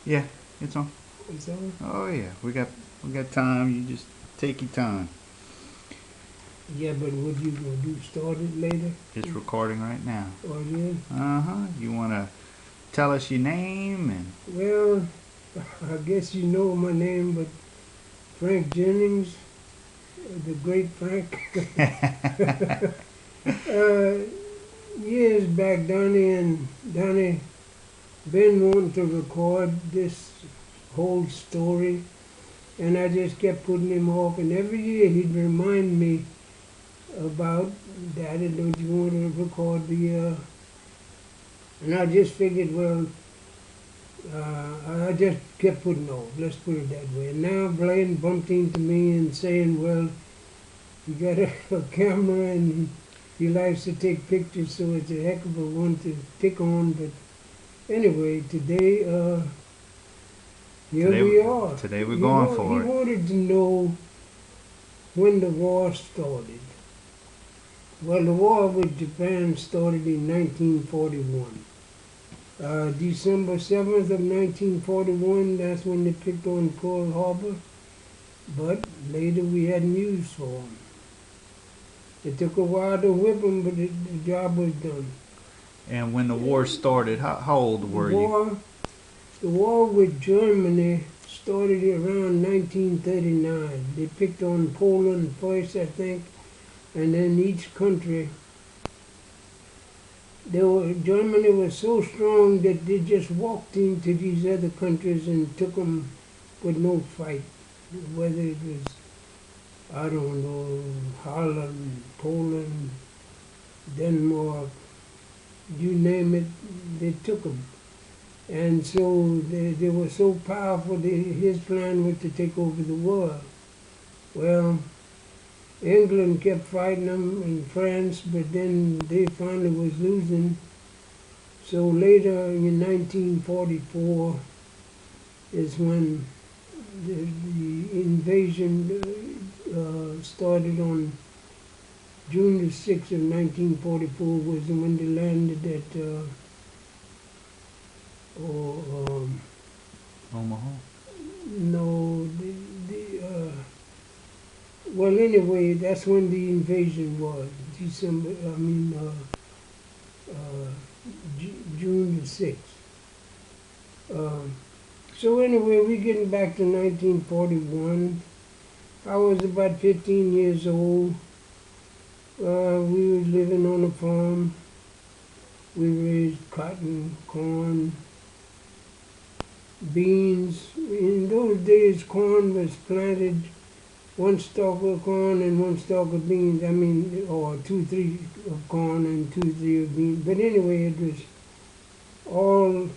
Yeah, it's on. It's on? Oh yeah, we got time. You just take your time. Yeah, but what you gonna do? Start it later? It's recording right now. Or yeah? You wanna tell us your name and Well, I guess you know my name, but Frank Jennings, the great Frank. uh, Years back, Donnie been wanting to record this whole story, and I just kept putting him off. And every year he'd remind me about, Daddy, don't you want to record the? And I just figured, well, I just kept putting off. Let's put it that way. And now Blaine bumped into me and saying, well, you got a camera and he likes to take pictures, so it's a heck of a one to pick on. But anyway, today, here today we are. today we're going He for it. wanted to know when the war started. Well, the war with Japan started in 1941. December 7th of 1941, that's when they picked on Pearl Harbor. But later we had news for them. It took a while to whip them, but the job was done. And when the war started, how old The were you? the war with Germany started around 1939. They picked on Poland first, I think, and then each country. Germany was so strong that they just walked into these other countries and took them with no fight. Whether it was, I don't know, Holland, Poland, Denmark, you name it, they took them. And so they were so powerful, his plan was to take over the world. Well, England kept fighting them and France, but then they finally was losing. So later in 1944 is when the invasion started on June the 6th of 1944 was when they landed at oh, Omaha. no, well, anyway, that's when the invasion was. Uh, June the 6th. Um, so anyway, we're getting back to 1941. I was about 15 years old. We was living on a farm. We raised cotton, corn, beans. In those days, corn was planted one stalk of corn and one stalk of beans. Or 2, 3 of corn and 2, 3 of beans. But anyway, it was all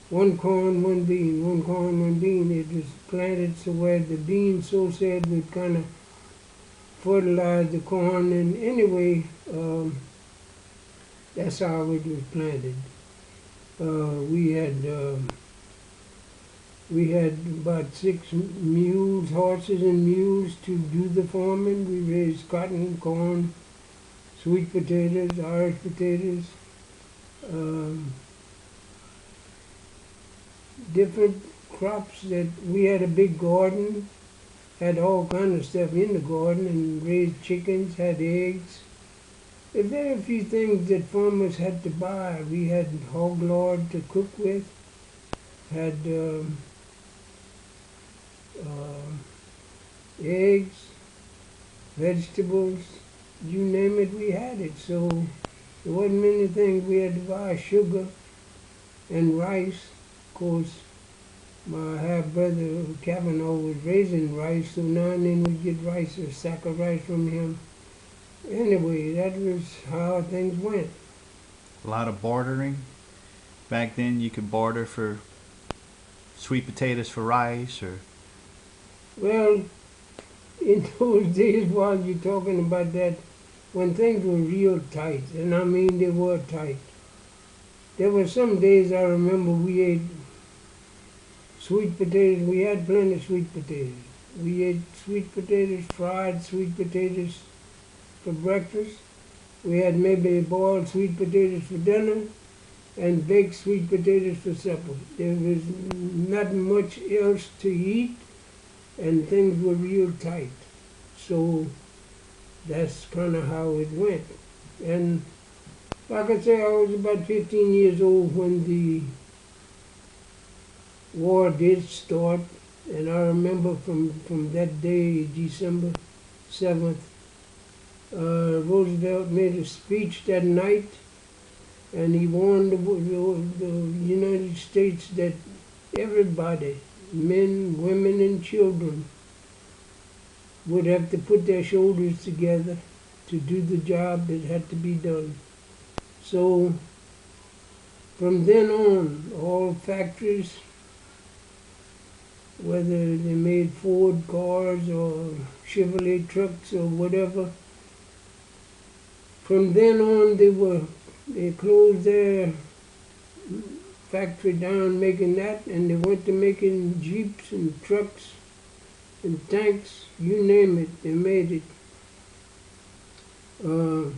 one corn, one bean, one corn, one bean. It was planted so where the beans, so said, would kind of fertilize the corn. And anyway, that's how it was planted. We had about 6 horses and mules to do the farming. We raised cotton, corn, sweet potatoes, Irish potatoes, um, different crops that we had a big garden, had all kind of stuff in the garden and raised chickens, had eggs. There were very few things that farmers had to buy. We had hog lard to cook with, had eggs, vegetables, you name it, we had it. So there wasn't many things we had to buy. Sugar and rice. Of course, my half brother Kavanaugh was raising rice, so now and then we'd get rice, a sack of rice from him. Anyway, that was how things went. A lot of bartering. Back then, you could barter for sweet potatoes for rice, or Well, in those days, while you're talking about that, when things were real tight, and I mean they were tight, there were some days I remember we ate sweet potatoes. We had plenty of sweet potatoes. We ate sweet potatoes, fried sweet potatoes for breakfast. We had maybe boiled sweet potatoes for dinner, and baked sweet potatoes for supper. There was not much else to eat, and things were real tight. So that's kind of how it went. And like I say, I was about 15 years old when the war did start, and I remember from that day, December 7th, Roosevelt made a speech that night, and he warned the United States that everybody, men, women, and children, would have to put their shoulders together to do the job that had to be done. So from then on, all factories, whether they made Ford cars or Chevrolet trucks or whatever, from then on they closed their factory down making that, and they went to making Jeeps and trucks and tanks, you name it, they made it. And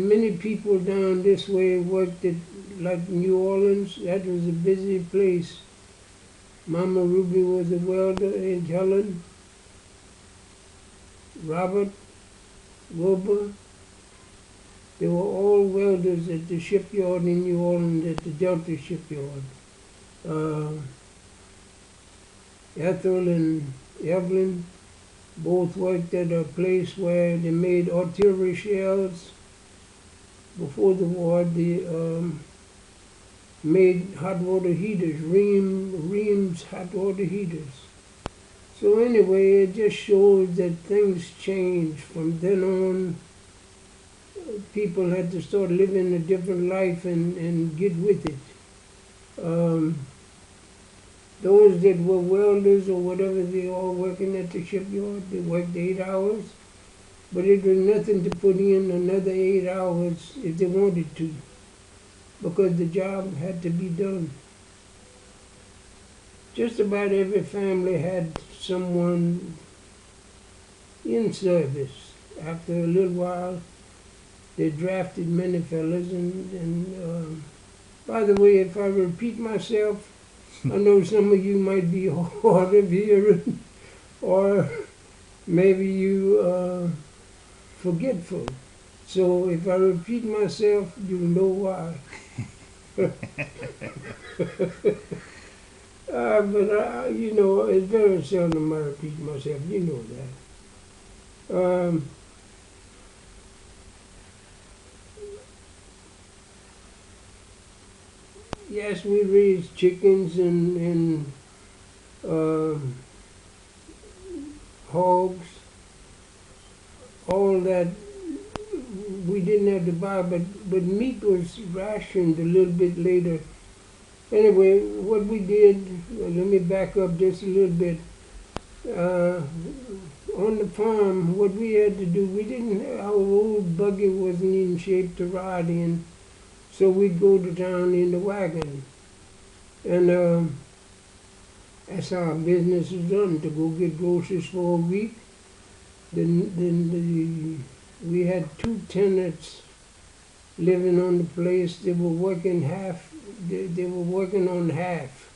many people down this way worked at, like New Orleans, that was a busy place. Mama Ruby was a welder, Aunt Helen, Robert, Wilbur, they were all welders at the shipyard in New Orleans, at the Delta shipyard. Ethel and Evelyn both worked at a place where they made artillery shells. Before the war, they made hot water heaters, Reams hot water heaters. So anyway, it just shows that things changed. From then on, people had to start living a different life and get with it. Those that were welders or whatever, they all working at the shipyard, they worked 8 hours, but it was nothing to put in another 8 hours if they wanted to, because the job had to be done. Just about every family had someone in service. After a little while, they drafted many fellas, and by the way, if I repeat myself, I know some of you might be hard of hearing, or maybe you forgetful. So if I repeat myself, you know why. But you know, it's very seldom I repeat myself. You know that. Yes, we raised chickens and hogs, all that we didn't have to buy, but meat was rationed a little bit later. Anyway, what we did, let me back up just a little bit. On the farm, what we had to do, our old buggy wasn't in shape to ride in, so we'd go to town in the wagon. And that's how our business is done, to go get groceries for a week. Then we had 2 tenants living on the place. They were working they were working on half.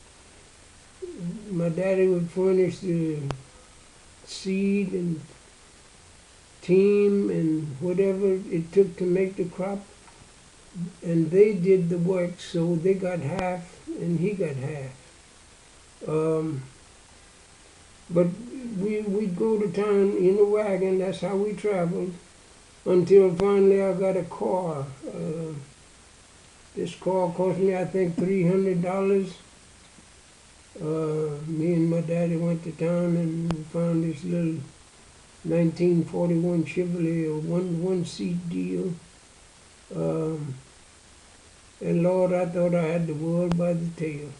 My daddy would furnish the seed and team and whatever it took to make the crop, and they did the work, so they got half and he got half. But we'd go to town in a wagon. That's how we traveled, until finally I got a car. This car cost me, I think, $300. Me and my daddy went to town and found this little 1941 Chevrolet, a one-seat deal. And Lord, I thought I had the world by the tail.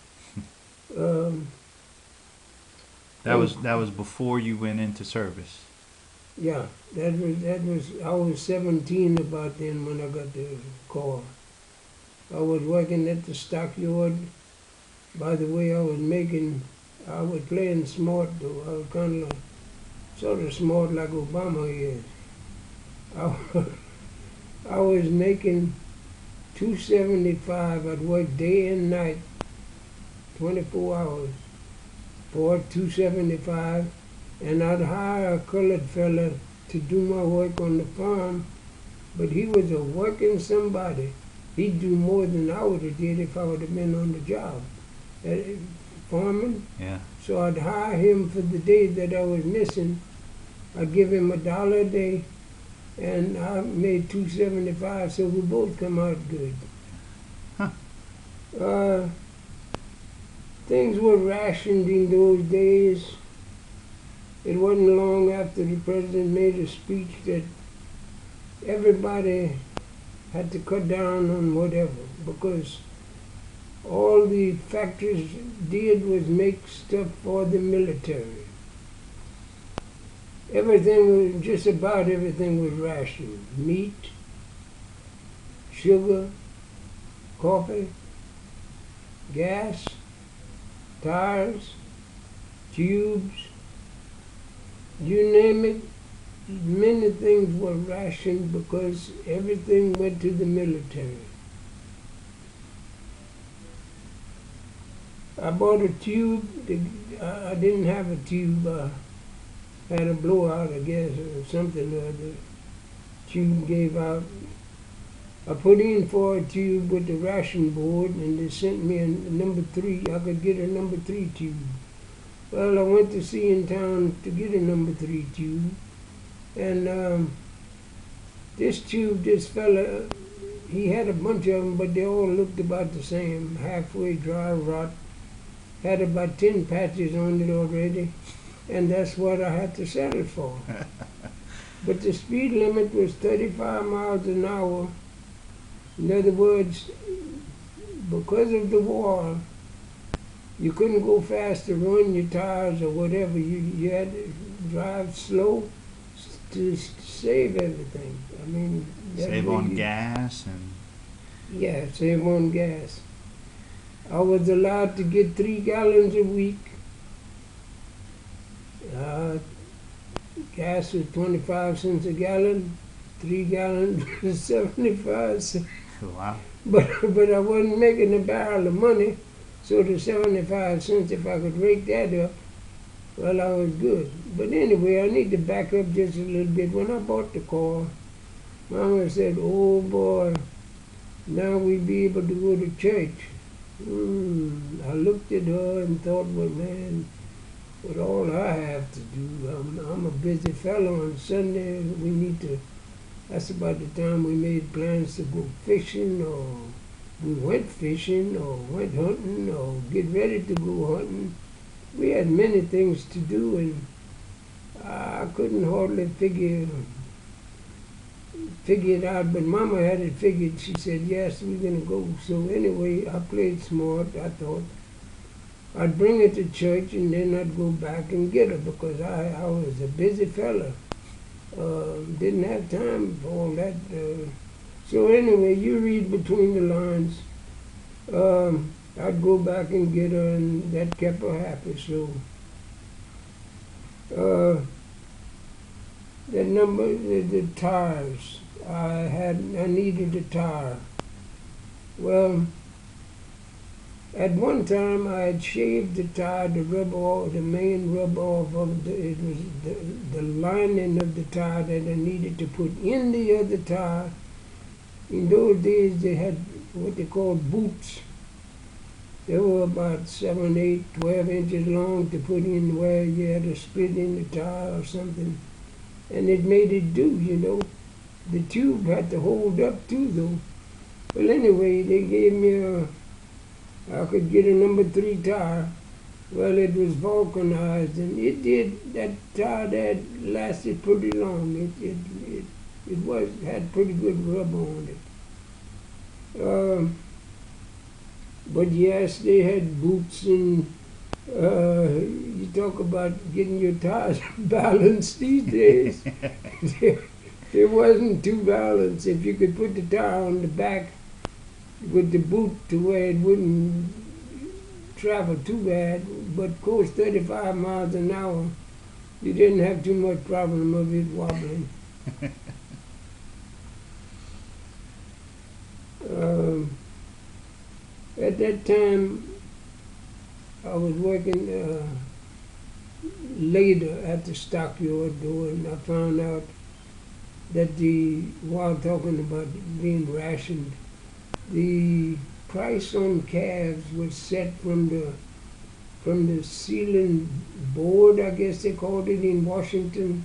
That was before you went into service. Yeah, that was. I was 17 about then when I got the car. I was working at the stockyard. By the way, I was playing smart though. I was kind of sort of smart like Obama is. I was making $2.75. I'd work day and night, 24 hours for $2.75, and I'd hire a colored fella to do my work on the farm, but he was a working somebody. He'd do more than I would have did if I would have been on the job. Farming. Yeah. So I'd hire him for the day that I was missing. I'd give him $1 a day, and I made $2.75, so we both come out good. Huh. Things were rationed in those days. It wasn't long after the president made a speech that everybody had to cut down on whatever, because all the factories did was make stuff for the military. Everything was, just about everything was rationed. Meat, sugar, coffee, gas, tires, tubes, you name it. Many things were rationed because everything went to the military. I bought a tube. I didn't have a tube. I had a blowout, I guess, or something. The tube gave out. I put in for a tube with the ration board, and they sent me a number 3. I could get a number 3 tube. Well, I went to see in town to get a number 3 tube, and this tube, this fella, he had a bunch of them, but they all looked about the same, halfway dry rot. Had about 10 patches on it already, and that's what I had to settle for. But the speed limit was 35 miles an hour. In other words, because of the war, you couldn't go fast to ruin your tires or whatever. You had to drive slow to save everything. I mean, Save on gas and. Yeah, save on gas. I was allowed to get 3 gallons a week. Gas was 25 cents a gallon. 3 gallons was 75 cents. Wow. But I wasn't making a barrel of money, so the 75 cents, if I could rake that up, well, I was good. But anyway, I need to back up just a little bit. When I bought the car, Mama said, "Oh boy, now we'll be able to go to church." I looked at her and thought, well, man, with all I have to do, I'm a busy fellow. On Sunday, we need to, that's about the time we made plans to go fishing, or we went fishing, or went hunting, or get ready to go hunting. We had many things to do, and I couldn't hardly figure it out, but Mama had it figured. She said, yes, we're going to go. So anyway, I played smart. I thought I'd bring her to church, and then I'd go back and get her, because I was a busy fella. Didn't have time for all that. So anyway, you read between the lines. I'd go back and get her, and that kept her happy. So the number, the tires. I needed a tire. Well, at one time I had shaved the tire, the main rub off of it was the lining of the tire that I needed to put in the other tire. In those days they had what they called boots. They were about 7, 8, 12 inches long to put in where you had a split in the tire or something. And it made it do, you know. The tube had to hold up too, though. Well, anyway, they gave me I could get a number 3 tire. Well, it was vulcanized, and it did, that tire that lasted pretty long. It had pretty good rub on it. But yes, they had boots, and you talk about getting your tires balanced these days. It wasn't too balanced. If you could put the tire on the back with the boot to where it wouldn't travel too bad, but of course 35 miles an hour, you didn't have too much problem of it wobbling. Um, at that time, I was working later at the stockyard door, and I found out that while talking about being rationed, the price on calves was set from the ceiling board, I guess they called it in Washington.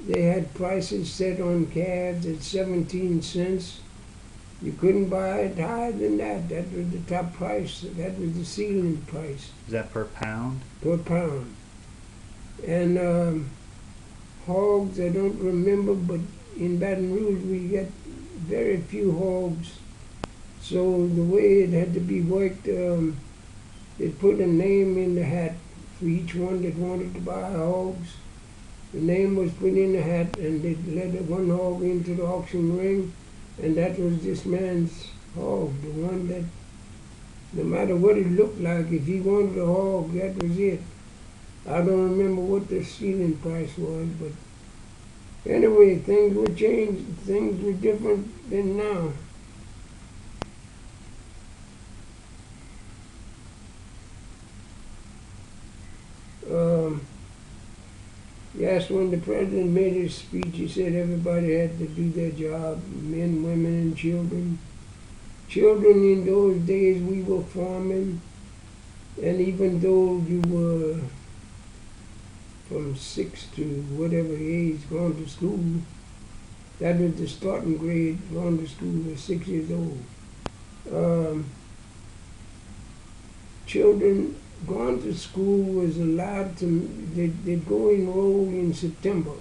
They had prices set on calves at 17 cents. You couldn't buy it higher than that. That was the top price. That was the ceiling price Is that per pound? per pound. And hogs, I don't remember, but in Baton Rouge we got very few hogs. So the way it had to be worked, they put a name in the hat for each one that wanted to buy hogs. The name was put in the hat, and they let one hog into the auction ring, and that was this man's hog, the one that, no matter what it looked like, if he wanted a hog, that was it. I don't remember what the ceiling price was, but anyway, things were changed. Things were different than now. Yes, when the president made his speech, he said everybody had to do their job, men, women, and children. Children in those days, we were farming, and even though you were from 6 to whatever age going to school, that was the starting grade. Going to school was 6 years old. Children going to school was allowed to, they'd go enroll in September,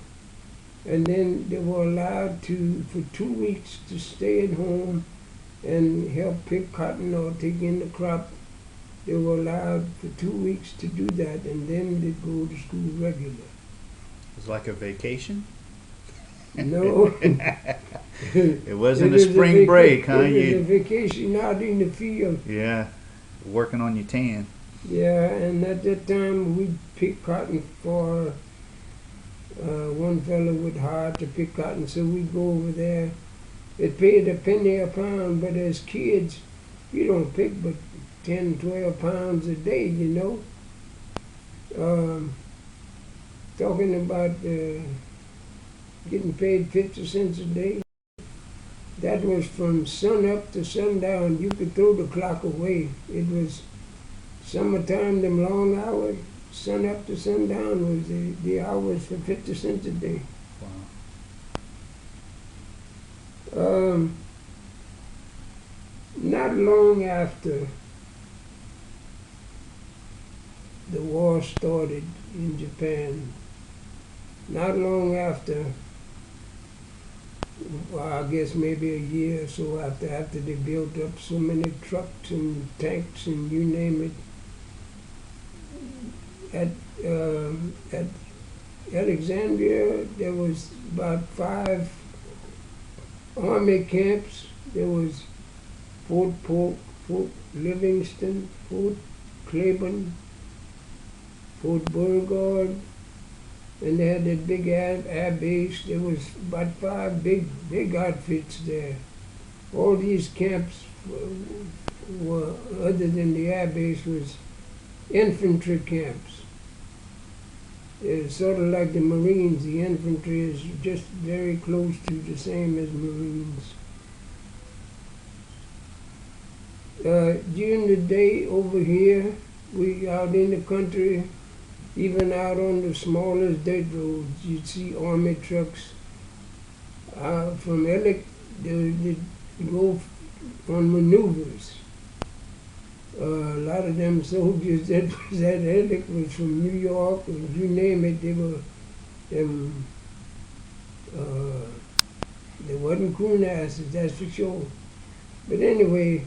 and then they were allowed to, for 2 weeks, to stay at home and help pick cotton or take in the crop. They were allowed for 2 weeks to do that, and then they'd go to school regular. It was like a vacation? No. It wasn't a spring break, huh? It was a vacation out in the field. Yeah, working on your tan. Yeah, and at that time we'd pick cotton for one fellow would hire to pick cotton, so we'd go over there. It paid a penny a pound, but as kids, you don't pick but 10, 12 pounds a day, you know. Talking about getting paid 50 cents a day, that was from sun up to sundown. You could throw the clock away. It was summertime, them long hours. Sun up to sundown was the hours for 50 cents a day. Wow. Not long after the war started in Japan, not long after, well, I guess maybe a year or so after they built up so many trucks and tanks and you name it, at Alexandria there was about 5 army camps. There was Fort Polk, Fort Livingston, Fort Claiborne, Fort Beauregard, and they had that big air base. There was about 5 big outfits there. All these camps were, other than the air base, was infantry camps. It's sort of like the Marines. The infantry is just very close to the same as Marines. During the day over here, we out in the country, even out on the smallest dirt roads, you'd see army trucks. From Ellick, they'd go on maneuvers. A lot of them soldiers that was at Ellick was from New York, and you name it, they were them. They wasn't coon asses, that's for sure. But anyway,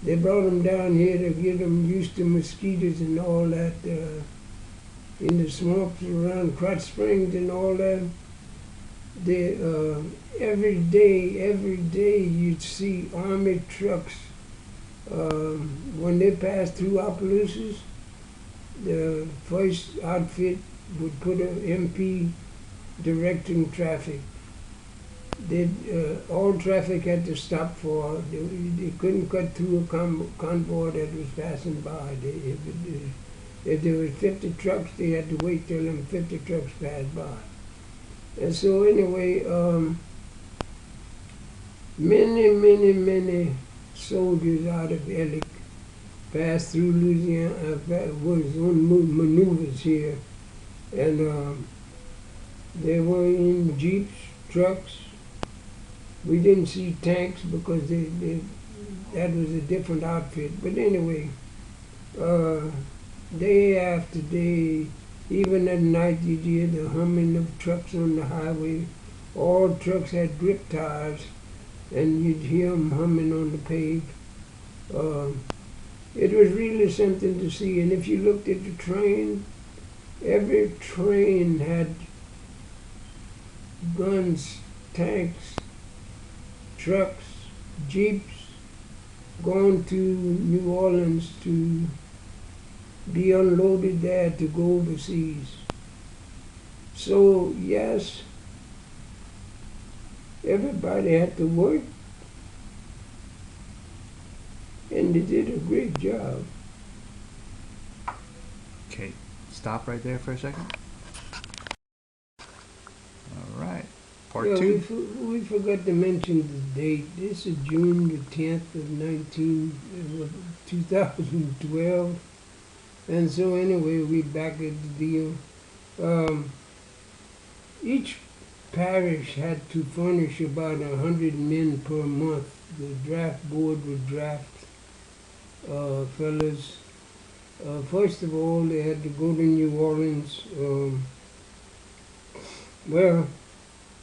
they brought them down here to get them used to mosquitoes and all that. In the swamps around Crotch Springs and all that. They, every day you'd see army trucks. When they passed through Opelousas, the first outfit would put an MP directing traffic. all traffic had to stop for. They couldn't cut through a convoy that was passing by. If there were 50 trucks, they had to wait till them 50 trucks passed by. And so anyway, many soldiers out of Ellick passed through Louisiana, was on maneuvers here, and they were in jeeps, trucks. We didn't see tanks because that was a different outfit. But anyway, day after day, even at night, you'd hear the humming of trucks on the highway. All trucks had grip tires, and you'd hear them humming on the pave. It was really something to see. And if you looked at the train, every train had guns, tanks, trucks, jeeps, going to New Orleans to be unloaded there to go overseas. So yes, everybody had to work, and they did a great job. Okay, stop right there for a second. All right, part Yeah, two. we forgot to mention the date. This is June the 10th of 2012. And so anyway, we back at the deal. Each parish had to furnish about 100 men per month. The draft board would draft fellas. First of all, they had to go to New Orleans. Well,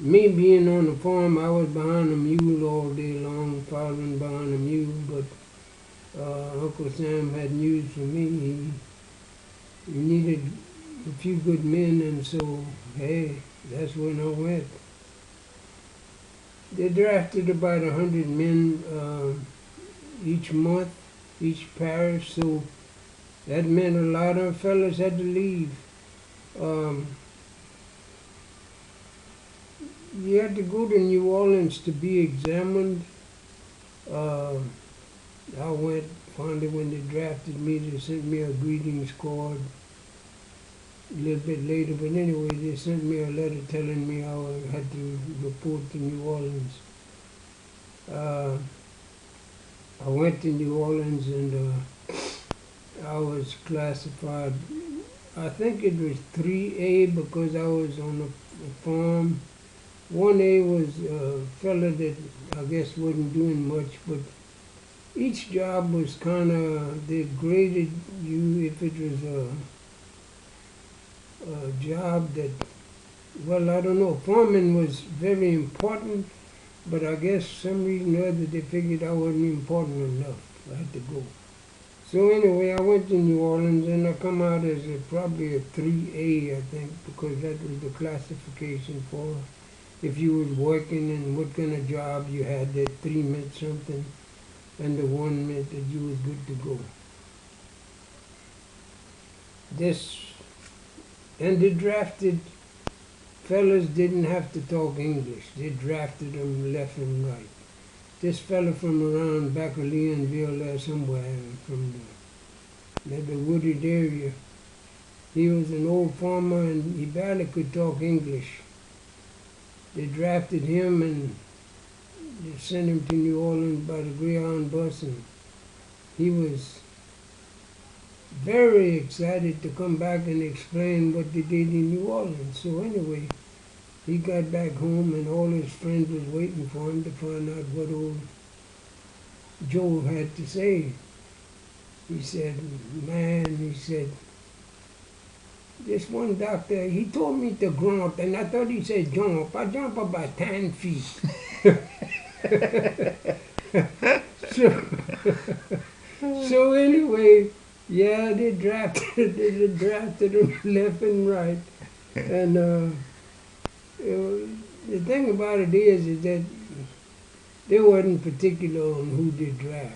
me being on the farm, I was behind a mule all day long, following behind a mule, but Uncle Sam had news for me. He needed a few good men, and so, hey, that's when I went. They drafted about 100 men each month, each parish, so that meant a lot of fellas had to leave. You had to go to New Orleans to be examined. I went, finally when they drafted me, they sent me a greetings card a little bit later, but anyway, they sent me a letter telling me I had to report to New Orleans. I went to New Orleans and I was classified, I think it was 3A because I was on a farm. 1A was a fella that I guess wasn't doing much, but each job was kind of, they graded you if it was a job that, well, I don't know, farming was very important, but I guess some reason or other they figured I wasn't important enough. I had to go. So anyway, I went to New Orleans and I come out as probably a 3A, I think, because that was the classification for if you was working and what kind of job you had. That 3 meant something and the 1 meant that you was good to go. And the drafted fellas didn't have to talk English. They drafted them left and right. This fella from around back of Leonville there somewhere, from the wooded area, he was an old farmer and he barely could talk English. They drafted him and they sent him to New Orleans by the Greyhound bus, and he was very excited to come back and explain what they did in New Orleans. So anyway, he got back home and all his friends was waiting for him to find out what old Joe had to say. He said, man, he said, this one doctor, he told me to grunt, and I thought he said jump. I jump about 10 feet. So anyway, yeah, they drafted him left and right. And the thing about it is that they wasn't particular on who did draft.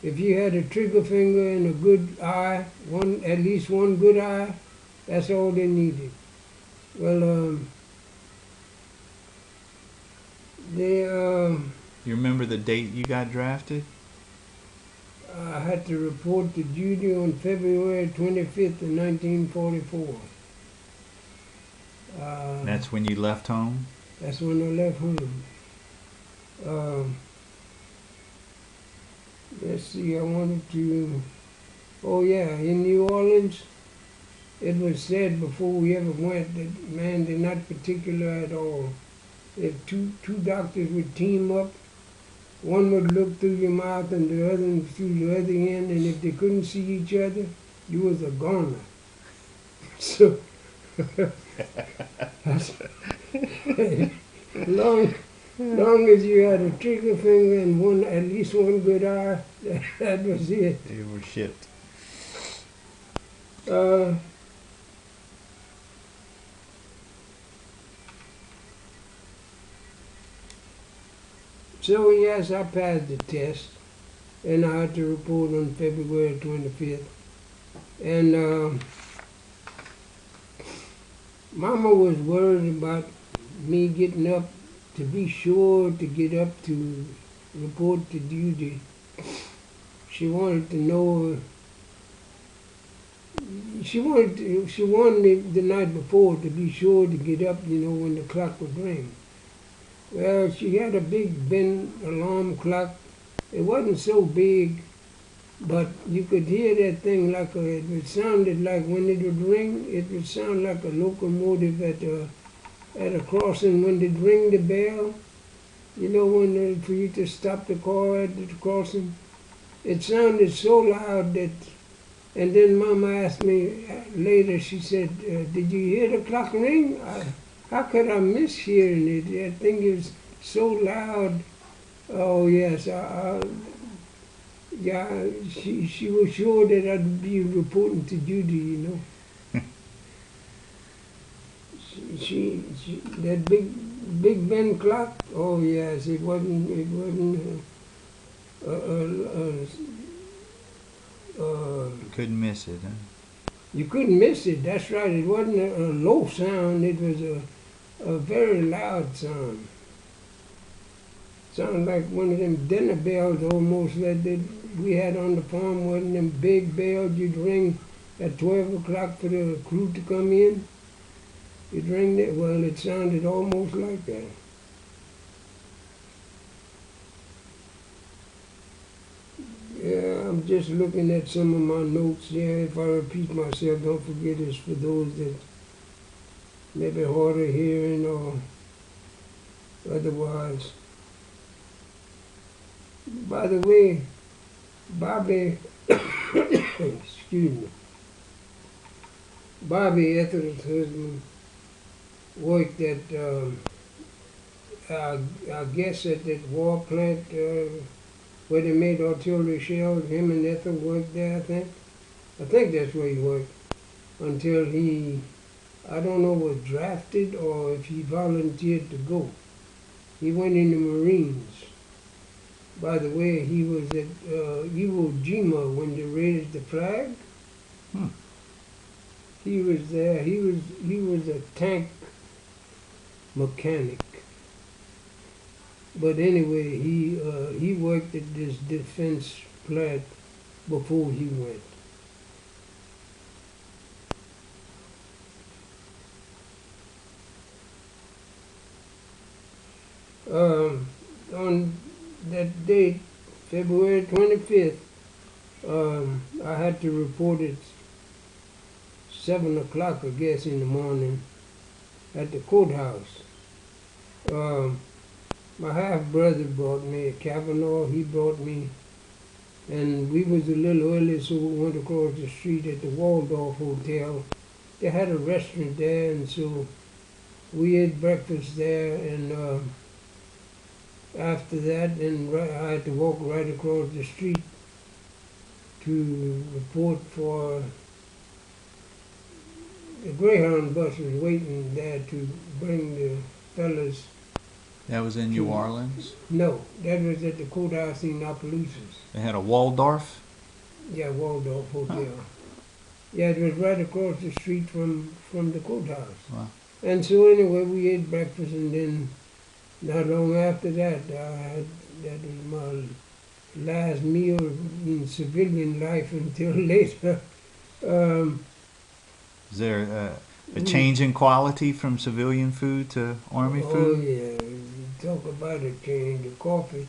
If you had a trigger finger and a good eye, at least one good eye, that's all they needed. Well, They, You remember the date you got drafted? I had to report to duty on February 25th of 1944. That's when you left home? That's when I left home. Let's see, I wanted to, oh yeah, in New Orleans, it was said before we ever went that, man, they're not particular at all. If two doctors would team up, one would look through your mouth and the other one through the other end, and if they couldn't see each other, you was a goner. So, long, long as you had a trigger finger and one, at least one good eye, that was it. You were shipped. Uh, so yes, I passed the test, and I had to report on February 25th. And Mama was worried about me getting up to be sure to get up to report to duty. She wanted to know. She wanted me the night before to be sure to get up, when the clock would ring. Well, she had a big Ben alarm clock. It wasn't so big, but you could hear that thing it sounded like when it would ring, it would sound like a locomotive at a crossing when they'd ring the bell. For you to stop the car at the crossing. It sounded so loud that, and then Mama asked me later, she said, did you hear the clock ring? How could I miss hearing it? That thing is so loud. Oh yes, yeah, she was sure that I'd be reporting to duty, she that big Ben clock. Oh yes, it wasn't You couldn't miss it, huh? you couldn't miss it. That's right. It wasn't a low sound. It was a very loud sound. Sounded like one of them dinner bells almost that we had on the farm. One of them big bells you'd ring at 12 o'clock for the crew to come in. You'd ring that. Well, it sounded almost like that. Yeah, I'm just looking at some of my notes. Yeah, if I repeat myself, don't forget it's for those that maybe hard of hearing or otherwise. By the way, Bobby, excuse me, Bobby Ethel's husband worked at, I guess at that war plant where they made artillery shells. Him and Ethel worked there, I think. I think that's where he worked until he, I don't know, was drafted or if he volunteered to go. He went in the Marines. By the way, he was at Iwo Jima when they raised the flag. Hmm. He was there. He was a tank mechanic. But anyway, he worked at this defense plant before he went. On that date, February 25th, I had to report at 7 o'clock, I guess, in the morning at the courthouse. My half-brother brought me, Kavanaugh, he brought me, and we was a little early, so we went across the street at the Waldorf Hotel. They had a restaurant there, and so we ate breakfast there, and after that, then I had to walk right across the street to report for the Greyhound bus was waiting there to bring the fellas. That was in New Orleans? No, that was at the courthouse in Opelousas. They had a Waldorf? Yeah, Waldorf Hotel. Yeah, it was right across the street from the courthouse. Wow. And so anyway, we ate breakfast and then not long after that, that was my last meal in civilian life until later. Um, Is there a mm, change in quality from civilian food to Army oh food? yeah, you talk about a change. The coffee,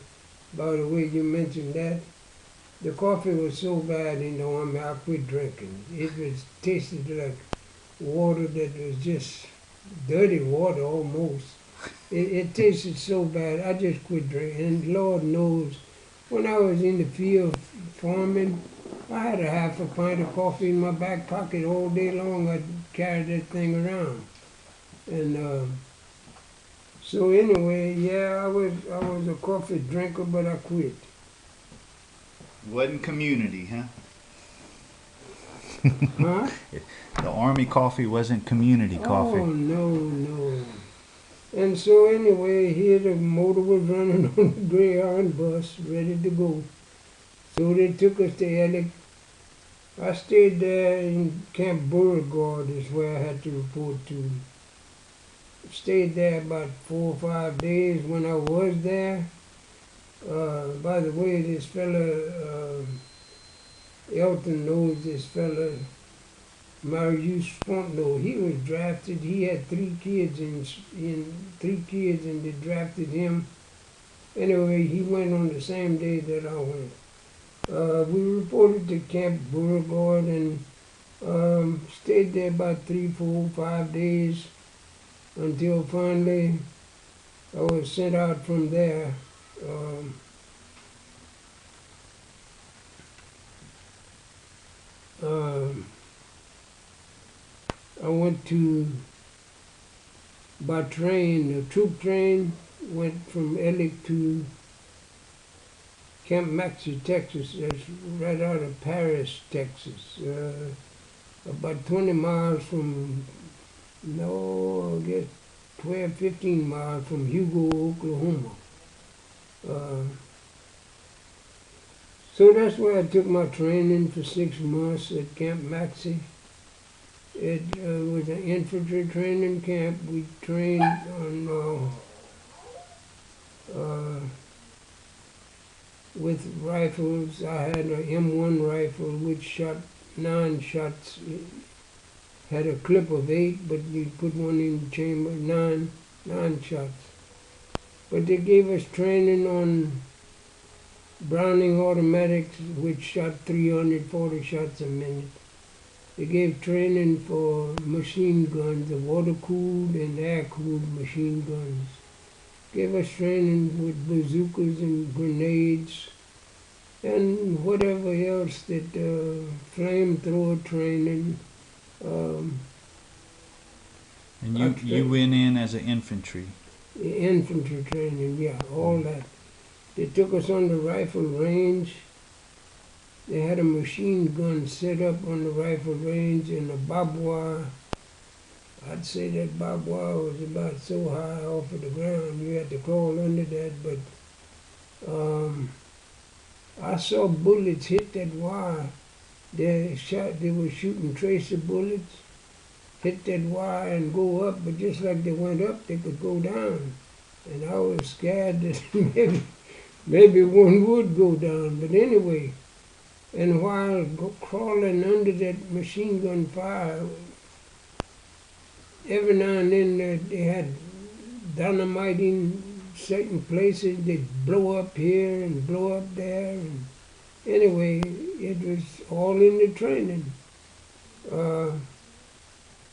by the way, you mentioned that. The coffee was so bad in the Army, I quit drinking. It was tasted like water that was just dirty water almost. It tasted so bad, I just quit drinking. And Lord knows, when I was in the field farming, I had a half a pint of coffee in my back pocket all day long. I'd carry that thing around. And so anyway, yeah, I was a coffee drinker, but I quit. Wasn't community, huh? Huh? The Army coffee wasn't community Oh coffee. no, no. And so anyway, here the motor was running on the Greyhound bus, ready to go. So they took us to Ellick. I stayed there in Camp Beauregard is where I had to report to. Stayed there about 4 or 5 days when I was there. By the way, this fella, Elton knows this fella, Marius Fontenot. He was drafted. He had 3 kids in 3 kids, and they drafted him. Anyway, he went on the same day that I went. We reported to Camp Beauregard and stayed there about 3, 4, 5 days until finally I was sent out from there. Um, um, I went to, by train, the troop train went from Ellick to Camp Maxey, Texas. That's right out of Paris, Texas. About 20 miles from, no, I guess 12, 15 miles from Hugo, Oklahoma. Uh, so that's where I took my training for 6 months at Camp Maxey. It was an infantry training camp. We trained on with rifles. I had an M1 rifle which shot 9 shots. It had a clip of 8, but you put one in the chamber, nine shots. But they gave us training on Browning automatics, which shot 340 shots a minute. They gave training for machine guns, the water-cooled and air-cooled machine guns. Gave us training with bazookas and grenades and whatever else that flamethrower training. Um, And you went in as an infantry. Infantry training, yeah, all that. They took us on the rifle range. They had a machine gun set up on the rifle range and a barbed wire. I'd say that barbed wire was about so high off of the ground you had to crawl under that, but I saw bullets hit that wire. They were shooting tracer bullets, hit that wire and go up, but just like they went up, they could go down. And I was scared that maybe one would go down. But anyway, and while crawling under that machine gun fire, every now and then they had dynamite in certain places. They'd blow up here and blow up there. And anyway, it was all in the training.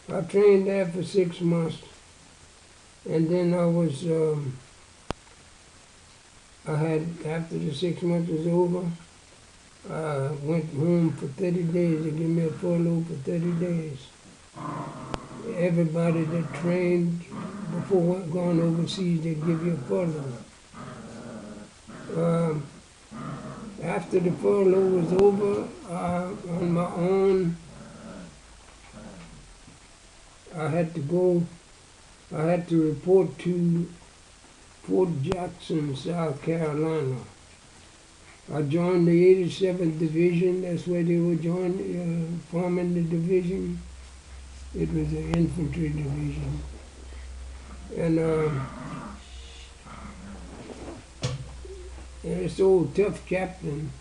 I trained there for 6 months, and then I had, after the 6 months was over, I went home for 30 days. They gave me a furlough for 30 days. Everybody that trained before going overseas, they give you a furlough. After the furlough was over, on my own, I had to report to Fort Jackson, South Carolina. I joined the 87th Division. That's where they were forming the division. It was an infantry division. And And this old tough captain,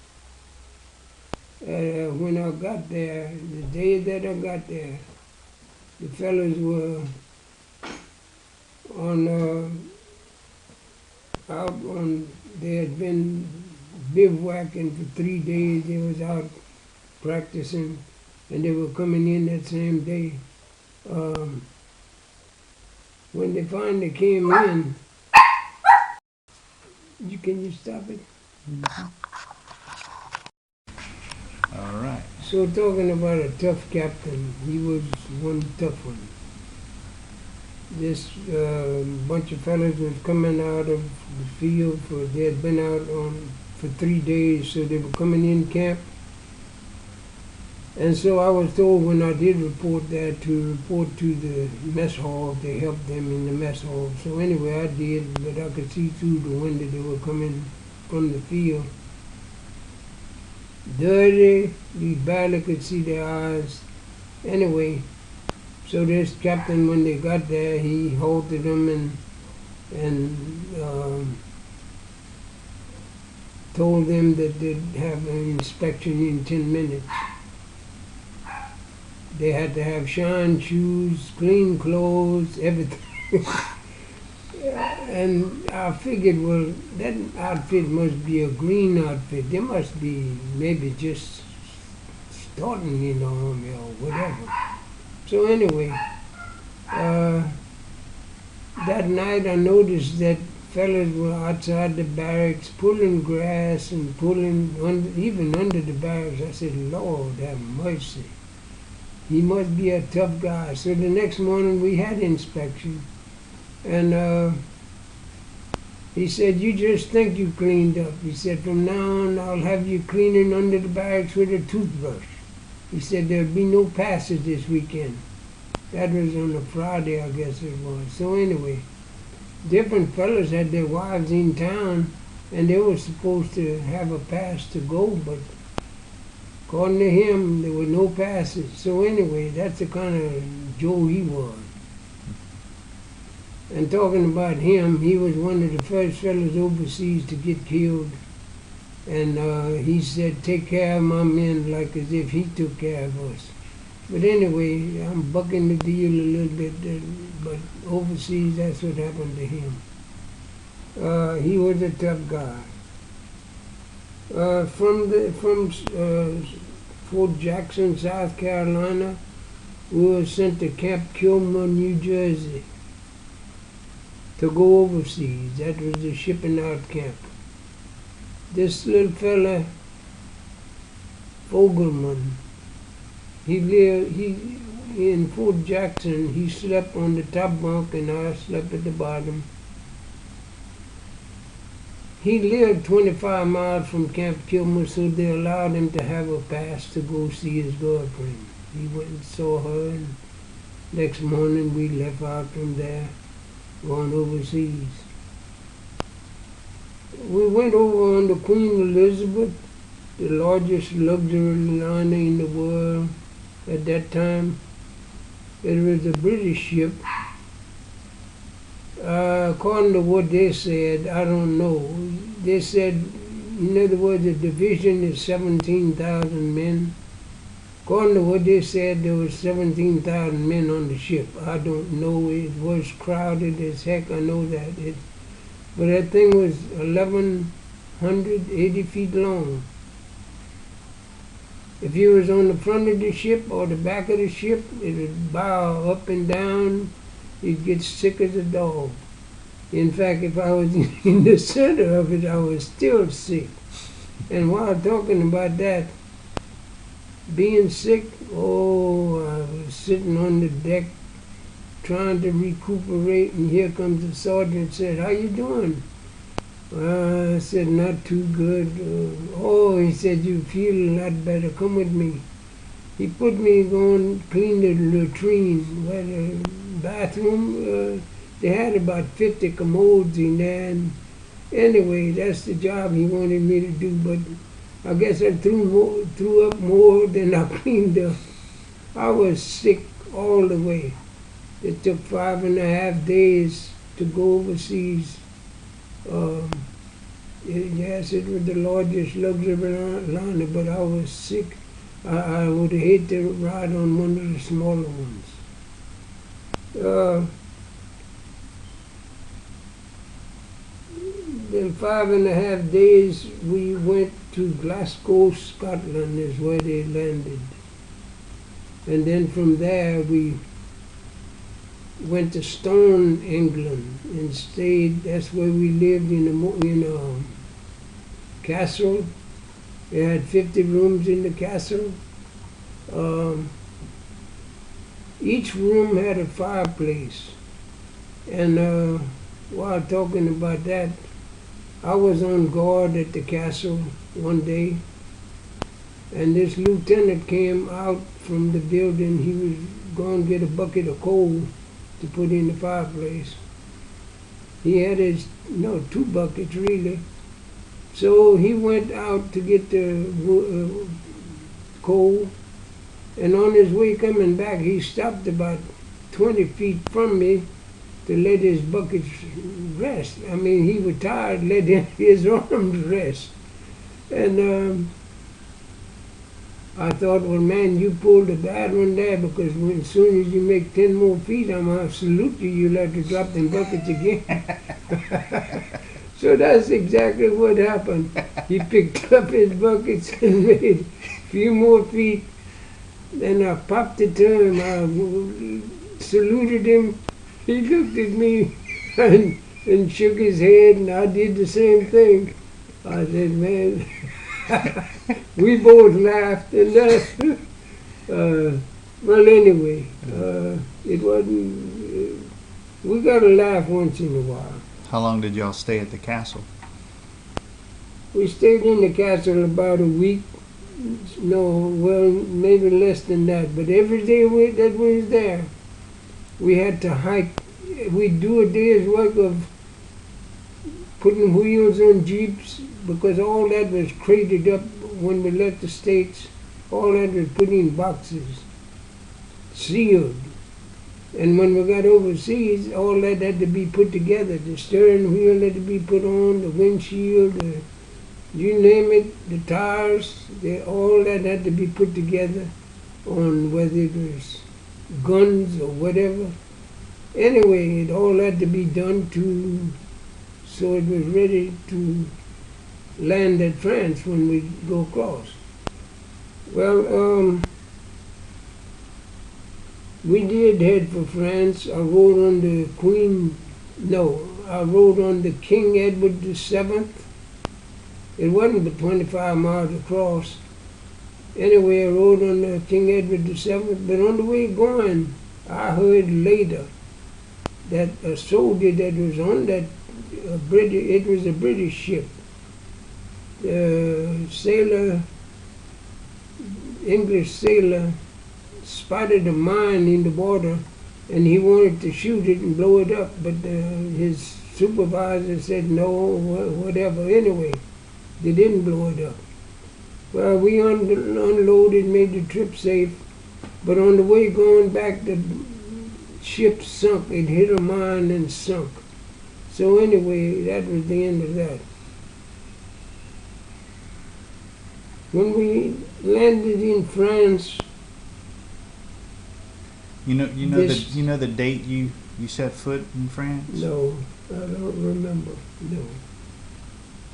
when I got there, the day that I got there, the fellas were on out on. They had been bivouacking for 3 days. They was out practicing, and they were coming in that same day. When they finally came in, can you stop it? All right. So talking about a tough captain, he was one tough one. This bunch of fellas was coming out of the field they had been out for 3 days, so they were coming in camp. And so I was told when I did report that to report to the mess hall to help them in the mess hall. So anyway, I did, but I could see through the window they were coming from the field. Dirty, you barely could see their eyes. Anyway, so this captain, when they got there, he halted them and told them that they'd have an inspection in 10 minutes. They had to have shine shoes, clean clothes, everything. And I figured, well, that outfit must be a green outfit. They must be maybe just starting in the army or whatever. So anyway, that night I noticed that fellas were outside the barracks pulling grass and pulling, even under the barracks. I said, Lord have mercy. He must be a tough guy. So the next morning we had inspection. And he said, you just think you cleaned up. He said, from now on I'll have you cleaning under the barracks with a toothbrush. He said, there'll be no passes this weekend. That was on a Friday, I guess it was. So anyway, different fellas had their wives in town, and they were supposed to have a pass to go, but according to him, there were no passes. So anyway, that's the kind of Joe he was. And talking about him, he was one of the first fellas overseas to get killed. And he said, take care of my men like as if he took care of us. But anyway, I'm bucking the deal a little bit, but overseas, that's what happened to him. He was a tough guy. From Fort Jackson, South Carolina, we were sent to Camp Kilmer, New Jersey, to go overseas. That was the shipping out camp. This little fella, Fogelman, he in Fort Jackson. He slept on the top bunk and I slept at the bottom. He lived 25 miles from Camp Kilmer, so they allowed him to have a pass to go see his girlfriend. He went and saw her, and next morning we left out from there, going overseas. We went over on the Queen Elizabeth, the largest luxury liner in the world at that time. It was a British ship. According to what they said, I don't know. They said, in other words, the division is 17,000 men. According to what they said, there was 17,000 men on the ship. I don't know. It was crowded as heck. I know that. But that thing was 1,180 feet long. If you was on the front of the ship or the back of the ship, it would bow up and down. You'd get sick as a dog. In fact, if I was in the center of it, I was still sick. And while talking about that, being sick, I was sitting on the deck trying to recuperate, and here comes the sergeant and said, how you doing? I said, not too good. He said, you feel a lot better. Come with me. He put me going clean the latrine, where the bathroom. They had about 50 commodes in there. And anyway, that's the job he wanted me to do. But I guess I threw up more than I cleaned up. I was sick all the way. It took 5.5 days to go overseas. Yes, it was the largest luxury liner, but I was sick. I would hate to ride on one of the smaller ones. In 5.5 days, we went to Glasgow, Scotland, is where they landed. And then from there, we went to Stone, England, and stayed. That's where we lived in a castle. We had 50 rooms in the castle. Um, each room had a fireplace. And while talking about that, I was on guard at the castle one day, and this lieutenant came out from the building. He was going to get a bucket of coal to put in the fireplace. He had two buckets really. So he went out to get the coal, and on his way coming back, he stopped about 20 feet from me to let his buckets rest. I mean, he was tired, let his arms rest. And I thought, well, man, you pulled a bad one there, because as soon as you make 10 more feet, I'm going to salute you. You'll have to drop them buckets again. So that's exactly what happened. He picked up his buckets and made a few more feet. Then I popped it to him. I saluted him. He looked at me and shook his head, and I did the same thing. I said, man, we both laughed, and well, anyway, it wasn't. We got to laugh once in a while. How long did y'all stay at the castle? We stayed in the castle about a week. No, well, maybe less than that. But every day that we was there, we had to hike. We'd do a day's work of putting wheels on jeeps, because all that was crated up when we left the States. All that was put in boxes, sealed. And when we got overseas, all that had to be put together. The steering wheel had to be put on, the windshield, you name it, the tires, all that had to be put together on, whether it was guns or whatever. Anyway, it all had to be done so it was ready to land at France when we go across. Well, we did head for France. I rode on the I rode on the King Edward VII. It wasn't but 25 miles across. Anyway, I rode on the King Edward VII, but on the way going, I heard later that a soldier that was on that it was a British ship. The English sailor, spotted a mine in the water, and he wanted to shoot it and blow it up, but his supervisor said no, whatever. Anyway, they didn't blow it up. Well, we unloaded, made the trip safe, but on the way going back, the ship sunk. It hit a mine and sunk. So anyway, that was the end of that. When we landed in France, You know the date you set foot in France? No, I don't remember. No.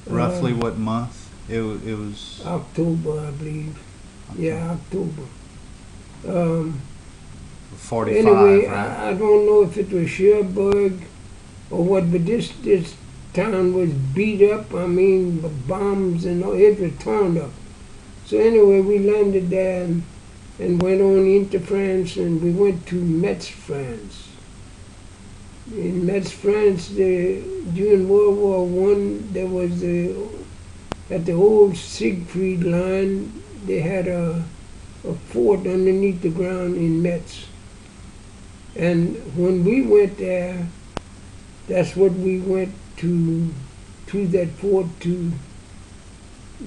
Roughly what month? It was October, I believe. October. Yeah, October. 45. Anyway, right? I don't know if it was Cherbourg or what, but this town was beat up. I mean, the bombs and all, it was torn up. So anyway, we landed there and went on into France, and we went to Metz, France. In Metz, France, during World War I, there was at the old Siegfried line, they had a fort underneath the ground in Metz. And when we went there, that's what we went to that fort to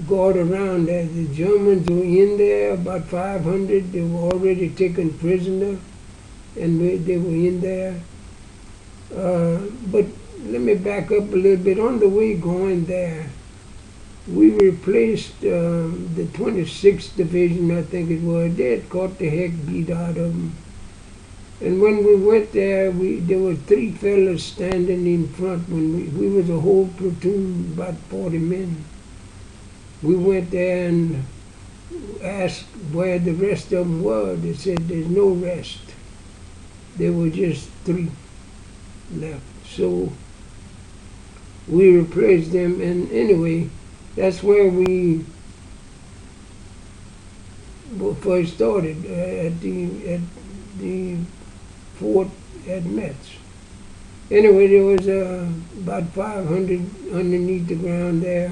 guard around there. The Germans were in there, about 500. They were already taken prisoner, and they were in there. But let me back up a little bit. On the way going there, we replaced the 26th Division, I think it was. They had caught the heck beat out of them. And when we went there, there were 3 fellas standing in front. When we was a whole platoon, about 40 men. We went there and asked where the rest of them were. They said there's no rest. There were just 3 left. So we replaced them, and anyway, that's where we first started, at the fort at Metz. Anyway, there was about 500 underneath the ground there.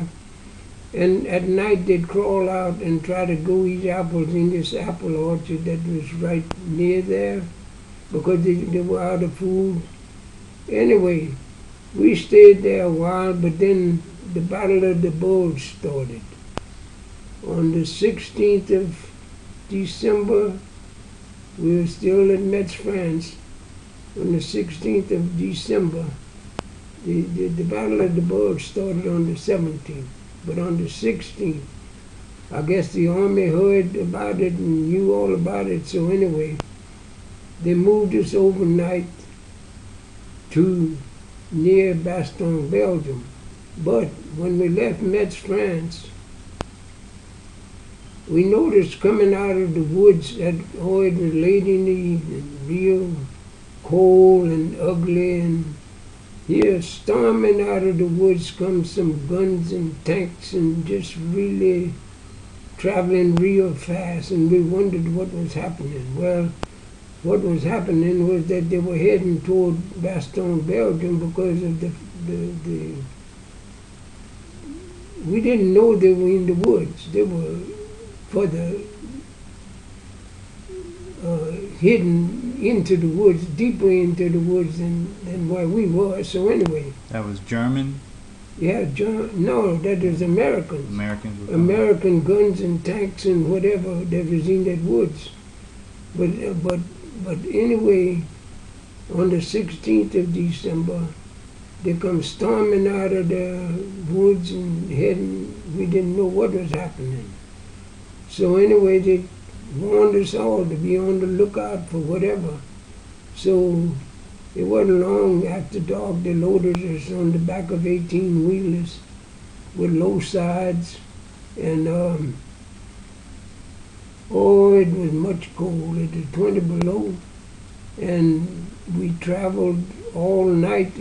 And at night they'd crawl out and try to go eat apples in this apple orchard that was right near there because they were out of food. Anyway, we stayed there a while, but then the Battle of the Bulge started. On the 16th of December, we were still in Metz, France. On the 16th of December, the Battle of the Bulge started on the 17th. But on the 16th, I guess the army heard about it and knew all about it. So anyway, they moved us overnight to near Bastogne, Belgium. But when we left Metz, France, we noticed coming out of the woods that it was late in the evening, real cold and ugly, and here, storming out of the woods comes some guns and tanks and just really traveling real fast, and we wondered what was happening. Well, what was happening was that they were heading toward Bastogne, Belgium because of the we didn't know they were in the woods. They were further hidden into the woods, deeper into the woods than where we were. So anyway. That was German? Yeah, no, that was Americans. American guns and tanks and whatever that was in that woods. But anyway, on the 16th of December, they come storming out of the woods and heading. We didn't know what was happening. So anyway, they warned us all to be on the lookout for whatever. So it wasn't long after dark, they loaded us on the back of 18-wheelers with low sides, and it was much cold. It was 20 below, and we traveled all night.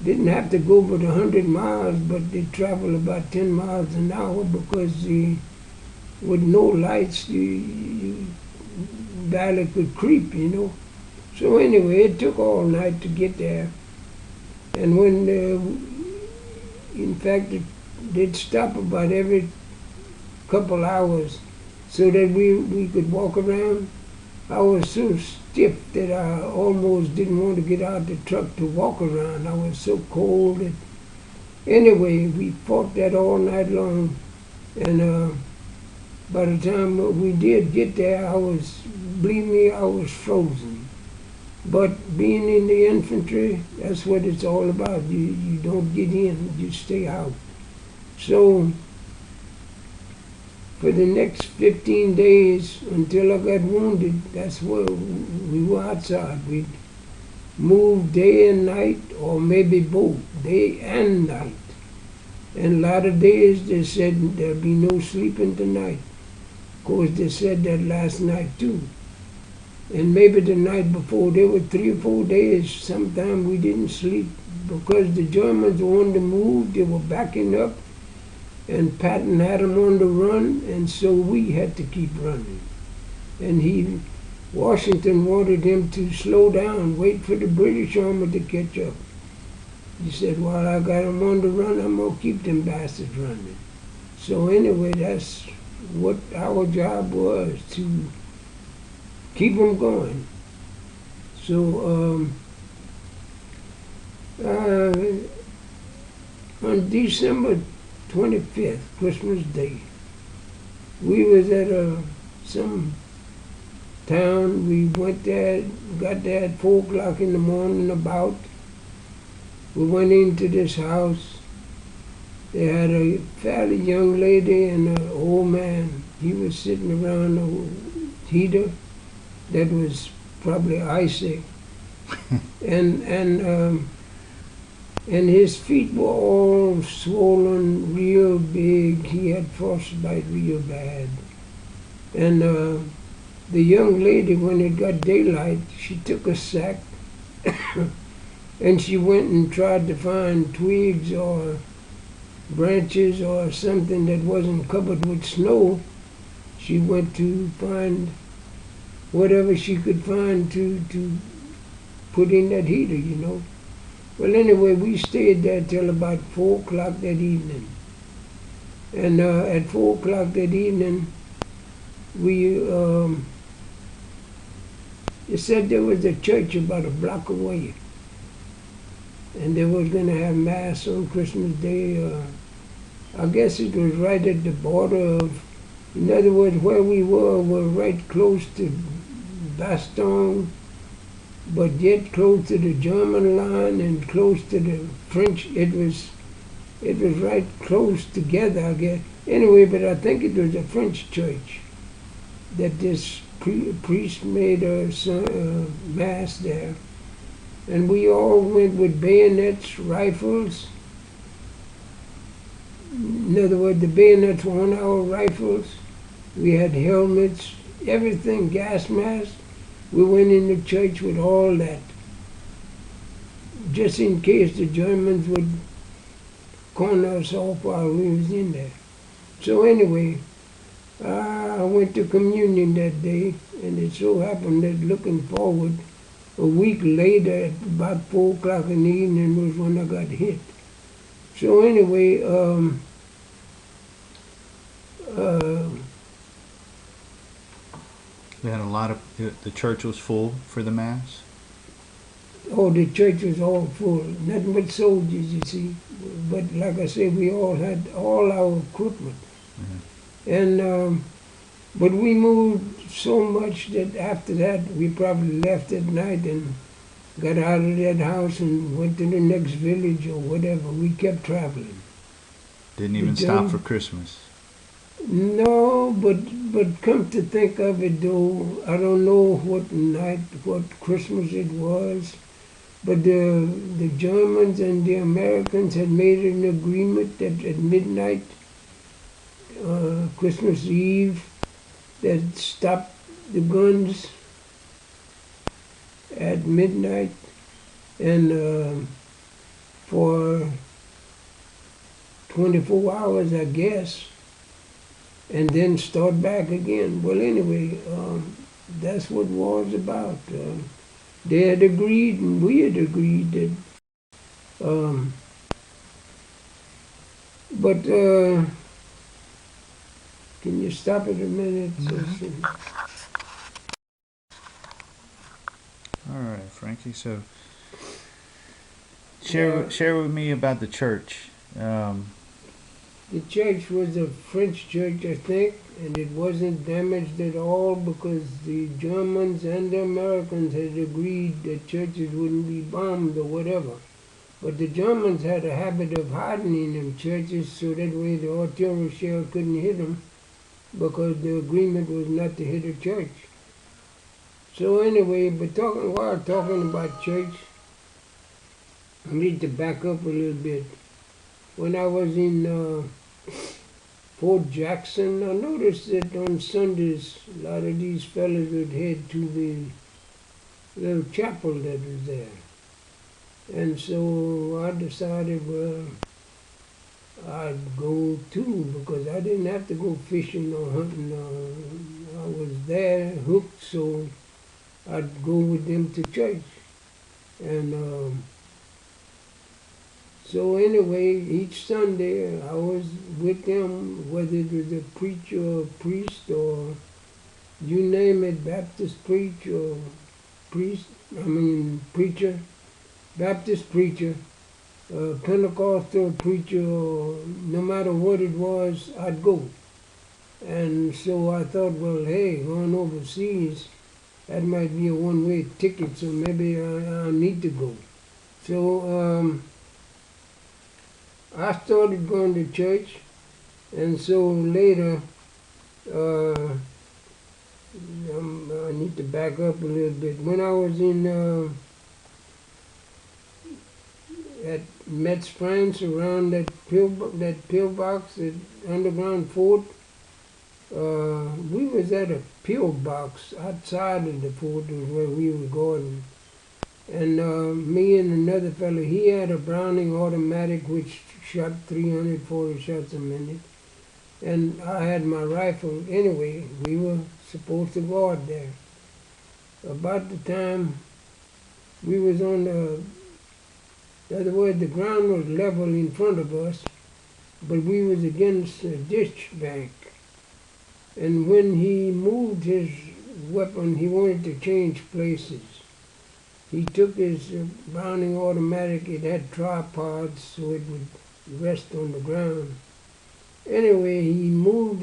Didn't have to go but 100 miles, but they traveled about 10 miles an hour because with no lights, you barely could creep, you know. So anyway, it took all night to get there. And when, in fact, they'd stop about every couple hours so that we could walk around. I was so stiff that I almost didn't want to get out of the truck to walk around. I was so cold. Anyway, we fought that all night long. And by the time we did get there, believe me, I was frozen. But being in the infantry, that's what it's all about. You don't get in, you stay out. So for the next 15 days until I got wounded, that's where we were outside. We'd move day and night, or maybe both, day and night. And a lot of days they said there'd be no sleeping tonight. Of course, they said that last night too. And maybe the night before, there were 3 or 4 days, sometime we didn't sleep because the Germans were on the move, they were backing up, and Patton had them on the run, and so we had to keep running. And Washington wanted him to slow down, wait for the British army to catch up. He said, while I got them on the run, I'm going to keep them bastards running. So anyway, that's what our job was, to keep them going. So on December 25th, Christmas Day, we was at some town. We went there, got there at 4 o'clock in the morning about. We went into this house, They had a fairly young lady and an old man. He was sitting around a heater that was probably icy, and and his feet were all swollen real big. He had frostbite real bad. And the young lady, when it got daylight, she took a sack and she went and tried to find twigs or branches or something that wasn't covered with snow. She went to find whatever she could find to put in that heater, you know. Well, anyway, we stayed there till about 4 o'clock that evening. And at 4 o'clock that evening, we they said there was a church about a block away, and they were going to have mass on Christmas Day. I guess it was right at the border of, in other words, where we were right close to Bastogne, but yet close to the German line and close to the French. It was right close together, I guess. Anyway, but I think it was a French church that this priest made a mass there. And we all went with bayonets, rifles. In other words, the bayonets were on our rifles. We had helmets, everything, gas masks. We went in the church with all that, just in case the Germans would corner us off while we was in there. So anyway, I went to communion that day, and it so happened that looking forward, a week later at about 4 o'clock in the evening was when I got hit. So anyway, We had a lot of, the church was full for the mass. oh, the church was all full, nothing but soldiers, you see. But like I said, we all had all our equipment. And but we moved so much that after that we probably left at night and got out of that house and went to the next village or whatever. We kept traveling. Didn't even stop for Christmas. No, but come to think of it though, I don't know what Christmas it was, but the Germans and the Americans had made an agreement that at midnight, Christmas Eve, that stopped the guns at midnight, and for 24 hours, I guess, and then start back again. Well, anyway, that's what war's about. They had agreed, and we had agreed that, but can you stop it a minute? All right, Frankie. So, share with me about the church. The church was a French church, I think, and it wasn't damaged at all because the Germans and the Americans had agreed that churches wouldn't be bombed or whatever. But the Germans had a habit of hiding in them churches so that way the artillery shell couldn't hit them, because the agreement was not to hit a church. So anyway, but while talking about church, I need to back up a little bit. When I was in Fort Jackson, I noticed that on Sundays, a lot of these fellas would head to the little chapel that was there. And so I decided, well, I'd go too, because I didn't have to go fishing or hunting. I was there hooked, so I'd go with them to church. And so anyway, each Sunday I was with them, whether it was a preacher or a priest or you name it, Baptist preacher, Baptist preacher, Pentecostal preacher, or no matter what it was, I'd go. And so I thought, well, hey, going overseas, that might be a one-way ticket, so maybe I need to go. So I started going to church, and so later, uh, I need to back up a little bit. When I was in at Metz, France, around that pillbox, that underground fort, we was at a pillbox outside of the fort was where we were going. And me and another fellow, he had a Browning automatic which shot 340 shots a minute. And I had my rifle. Anyway, we were supposed to guard there. About the time we was on in other words, the ground was level in front of us, but we was against a ditch bank. And when he moved his weapon, he wanted to change places. He took his Browning automatic, it had tripods so it would rest on the ground. Anyway, he moved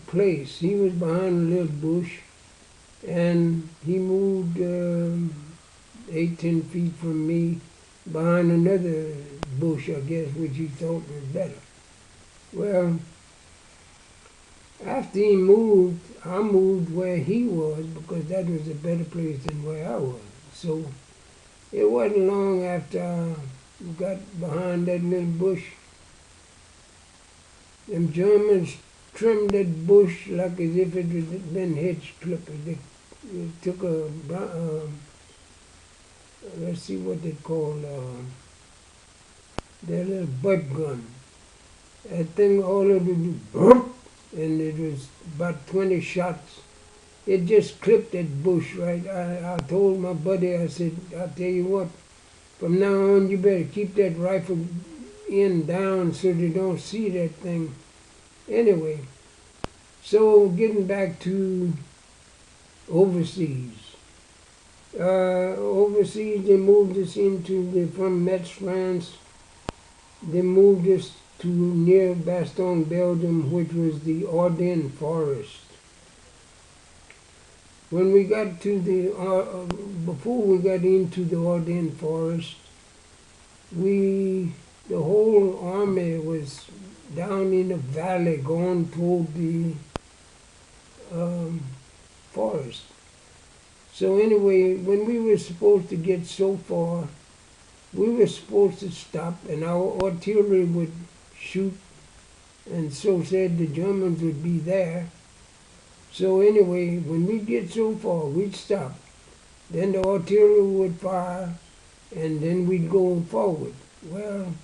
place. He was behind a little bush, and he moved 8-10 feet from me behind another bush, I guess, which he thought was better. Well, after he moved, I moved where he was because that was a better place than where I was. So it wasn't long after I got behind that little bush. Them Germans trimmed that bush like as if it had been hedge clippers. They took let's see what they call their little butt gun. That thing all of it, and it was about 20 shots. It just clipped that bush right. I told my buddy, I said, I'll tell you what, from now on you better keep that rifle in down so they don't see that thing. Anyway, so getting back to overseas. Overseas they moved us from Metz, France, they moved us to near Bastogne, Belgium, which was the Ardennes forest. When we got to before we got into the Ardennes forest, the whole army was down in the valley going toward the forest. So anyway, when we were supposed to get so far, we were supposed to stop and our artillery would shoot, and so said the Germans would be there. So anyway, when we get so far, we'd stop. Then the artillery would fire, and then we'd go forward. Well,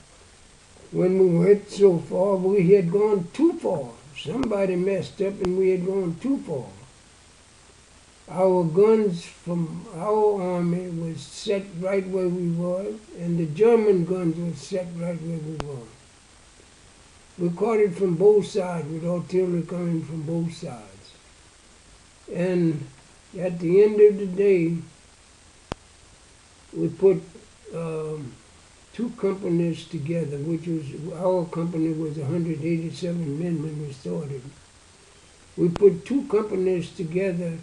when we went so far, we had gone too far. Somebody messed up and we had gone too far. Our guns from our army was set right where we were, and the German guns were set right where we were. We caught it from both sides, with artillery coming from both sides. And at the end of the day, we put 2 companies together, which was, our company was 187 men when we started. We put 2 companies together,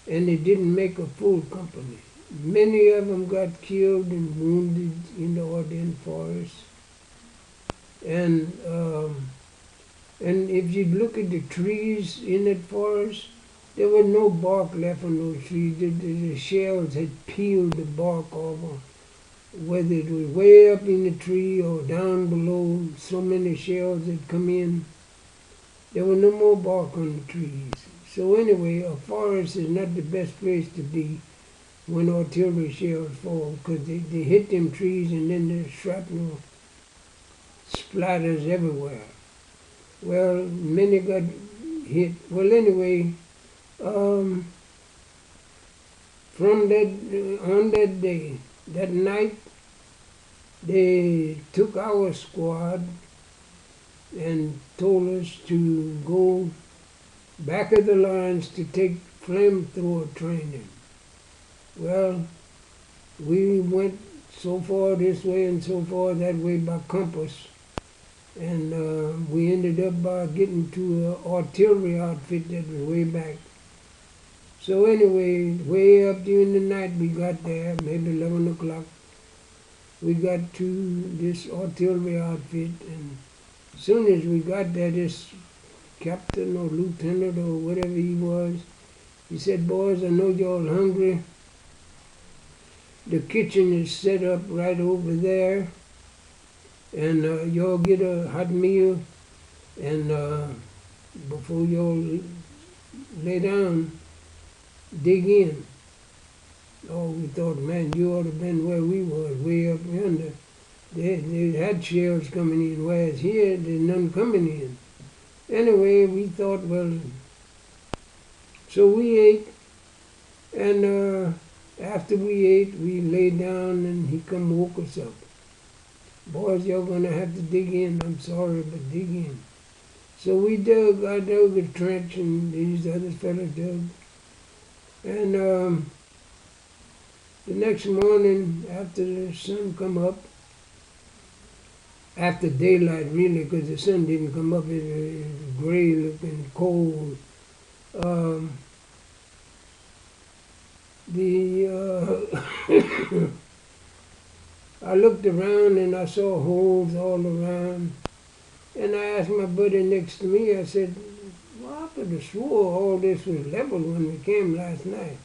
and it didn't make a full company. Many of them got killed and wounded in the Ardennes forest. And if you look at the trees in that forest, there was no bark left on those trees. The shells had peeled the bark off, whether it was way up in the tree or down below, so many shells had come in. There was no more bark on the trees. So anyway, a forest is not the best place to be when artillery shells fall, because they hit them trees and then the shrapnel splatters everywhere. Well, many got hit. Well, anyway, from on that day, that night, they took our squad and told us to go back of the lines to take flamethrower training. Well, we went so far this way and so far that way by compass, and we ended up by getting to an artillery outfit that was way back. So anyway, way up during the night we got there, maybe 11 o'clock, we got to this artillery outfit, and as soon as we got there, this captain or lieutenant or whatever he was, he said, "Boys, I know y'all hungry. The kitchen is set up right over there, and y'all get a hot meal, and before y'all lay down, dig in." Oh, we thought, man, you ought to have been where we was, way up yonder. They had shells coming in, whereas here there's none coming in. Anyway, we thought, well, so we ate, and after we ate, we laid down, and he come woke us up. "Boys, you're gonna have to dig in. I'm sorry, but dig in." So we dug. I dug a trench, and these other fellas dug. And the next morning, after the sun come up, after daylight really, because the sun didn't come up, it was gray looking, cold. I looked around and I saw holes all around. And I asked my buddy next to me, I said, "Well, I could have swore all this was level when we came last night."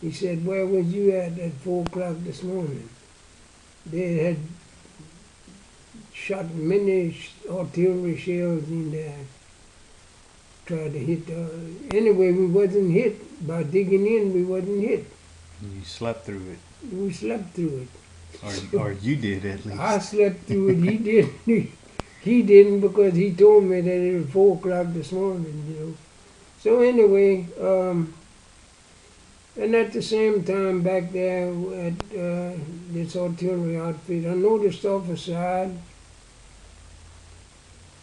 He said, "Where was you at 4 o'clock this morning?" They had shot many artillery shells in there, tried to hit. Anyway, we wasn't hit. By digging in, we wasn't hit. You slept through it. We slept through it. Or you did, at least. I slept through it. He didn't. He didn't, because he told me that it was 4 o'clock this morning, you know. So anyway, and at the same time back there at this artillery outfit, I noticed off the side,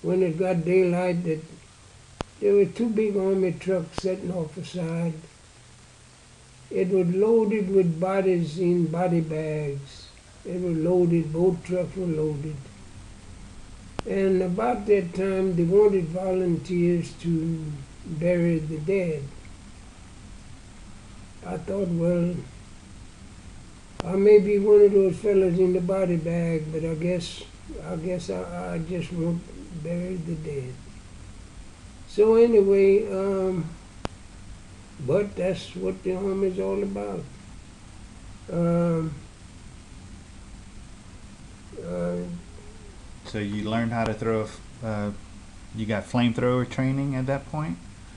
when it got daylight, that there were 2 big army trucks sitting off the side. It was loaded with bodies in body bags. It was loaded, both trucks were loaded. And about that time, they wanted volunteers to bury the dead. I thought, well, I may be one of those fellas in the body bag, but I guess I just won't bury the dead. So anyway, but that's what the Army's all about. So you learned how to throw. You got flamethrower training at that point.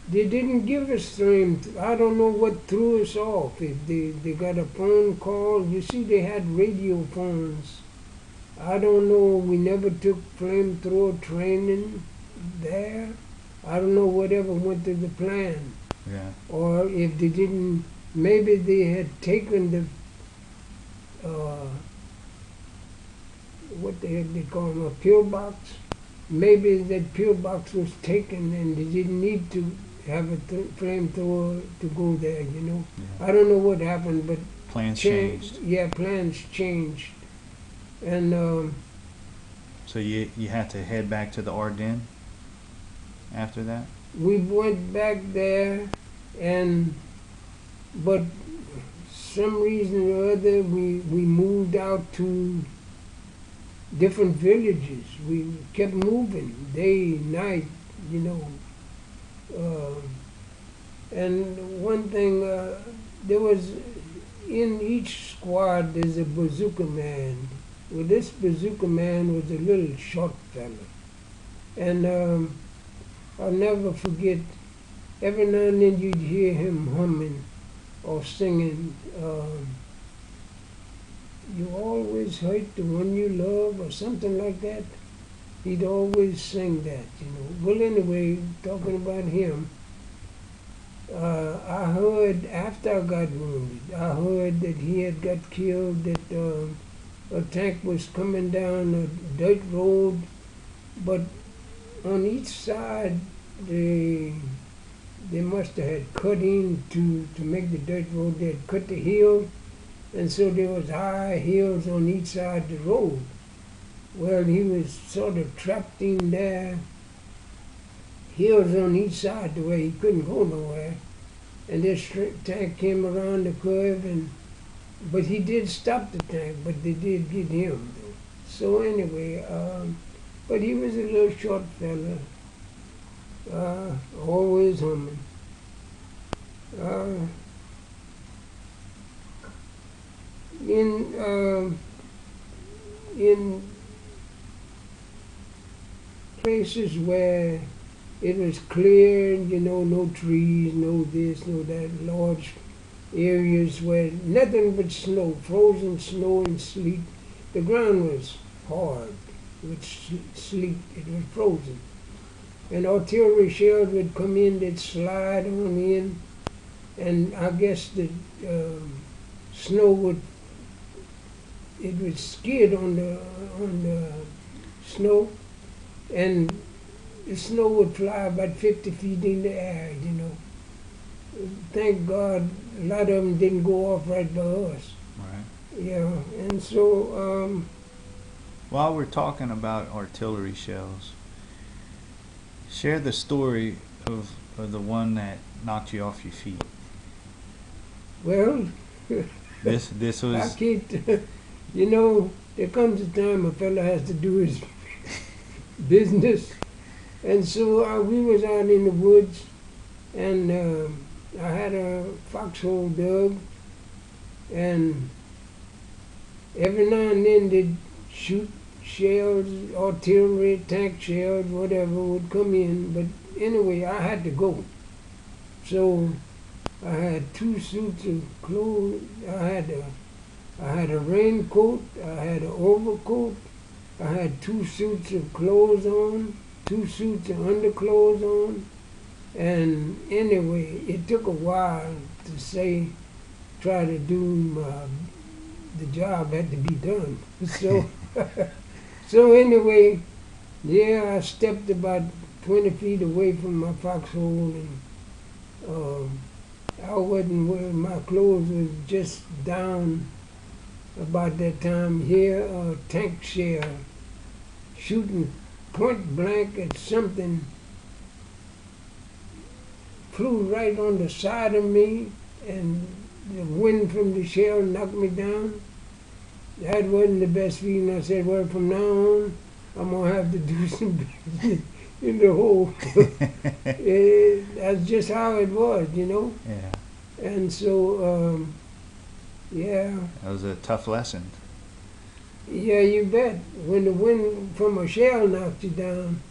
They didn't give us flame. I don't know what threw us off. If they got a phone call. You see, they had radio phones. I don't know. We never took flamethrower training there. I don't know whatever went to the plan. Yeah. Or if they didn't, maybe they had taken the what they call them, a pillbox. Maybe that pillbox was taken and they didn't need to have a flamethrower to go there, you know. Yeah. I don't know what happened, but Plans changed. Yeah, plans changed. And So you had to head back to the Ardennes after that? we went back there, but some reason or other we moved out to different villages. We kept moving day, night, you know. And one thing, there was, in each squad there's a bazooka man. Well, this bazooka man was a little short fella. And I'll never forget, every now and then you'd hear him humming or singing, "You always hurt the one you love," or something like that. He'd always sing that, you know. Well, anyway, talking about him, I heard, after I got wounded, I heard that he had got killed, that a tank was coming down a dirt road, but on each side they must have had cut in to make the dirt road. They had cut the hill, and so there was high hills on each side of the road. Well, he was sort of trapped in there, hills on each side the way he couldn't go nowhere. And this tank came around the curve, and but he did stop the tank, but they did get him. So anyway, but he was a little short fella, always humming. Uh, in places where it was clear, no trees, no this, no that, large areas where nothing but snow, frozen snow and sleet. The ground was hard with sleet, it was frozen. And artillery shells would come in, they'd slide on in, and I guess the snow would skid on the snow, and the snow would fly about 50 feet in the air, Thank God a lot of them didn't go off right by us. Right. Yeah, and so, While we're talking about artillery shells, share the story of the one that knocked you off your feet. well, This I was can't, there comes a time a fella has to do his business. And so we was out in the woods, and I had a foxhole dug, and every now and then they'd shoot shells, artillery, tank shells, whatever would come in. But anyway, I had to go. So I had 2 suits of clothes. I had a raincoat. I had an overcoat. I had 2 suits of clothes on, 2 suits of underclothes on. And anyway, it took a while to try to do the job had to be done. So, so anyway, yeah, I stepped about 20 feet away from my foxhole, and I wasn't wearing my clothes was just down about that time. Here, a tank shell shooting point blank at something flew right on the side of me, and the wind from the shell knocked me down. That wasn't the best feeling. I said, well, from now on, I'm going to have to do some business in the hole. That's just how it was, Yeah. And so, yeah. That was a tough lesson. Yeah, you bet. When the wind from a shell knocked you down,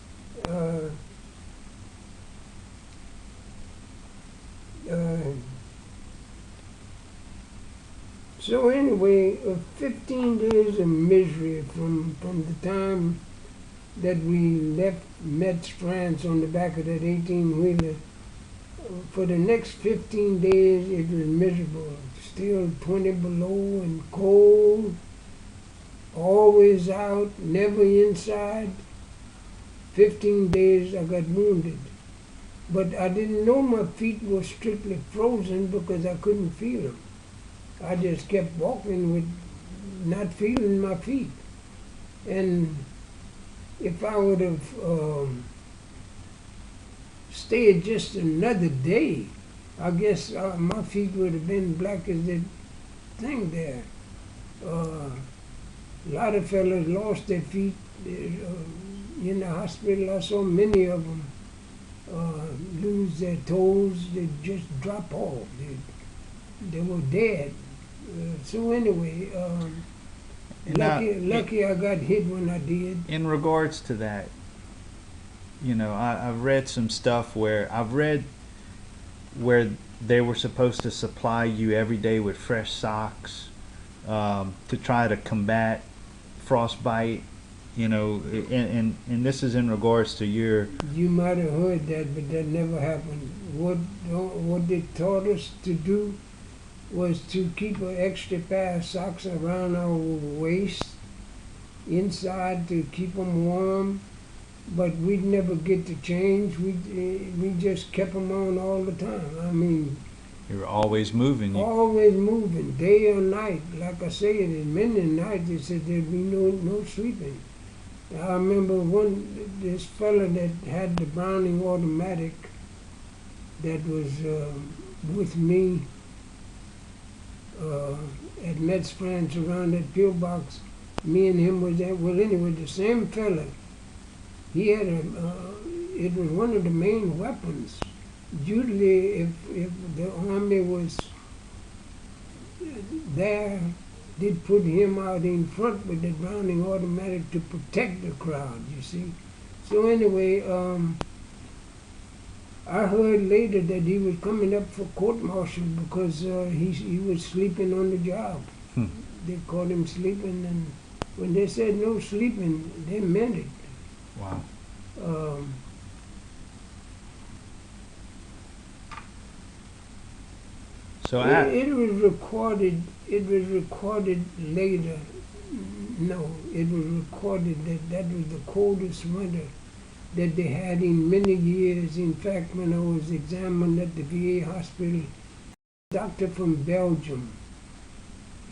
so anyway, 15 days of misery from the time that we left Metz, France on the back of that 18-wheeler. For the next 15 days, it was miserable. Still 20 below and cold. Always out, never inside. 15 days I got wounded. But I didn't know my feet were strictly frozen because I couldn't feel them. I just kept walking with not feeling my feet. And if I would have stayed just another day, I guess my feet would have been black as that thing there. A lot of fellas lost their feet in the hospital. I saw many of them lose their toes. They just drop off. They were dead. So anyway, lucky I got hit when I did. In regards to that, I've read some stuff where they were supposed to supply you every day with fresh socks to try to combat frostbite. And this is in regards to your. You might have heard that, but that never happened. What they taught us to do was to keep an extra pair of socks around our waist inside to keep them warm, but we'd never get to change. We just kept them on all the time. I mean, You were always moving. always moving, day or night. Like I said, in many nights they said there'd be no sleeping. I remember this fella that had the Browning automatic that was with me. at Mets France around that pillbox. Me and him was there. Well, anyway, the same fella. He had it was one of the main weapons. Usually, if the army was there, they'd put him out in front with the Browning automatic to protect the crowd, you see. So anyway, I heard later that he was coming up for court-martial because he was sleeping on the job. Hmm. They caught him sleeping, and when they said no sleeping, they meant it. Wow. Um, So it was recorded. It was recorded later. No, it was recorded that that was the coldest winter that they had in many years. In fact, when I was examined at the VA hospital, a doctor from Belgium,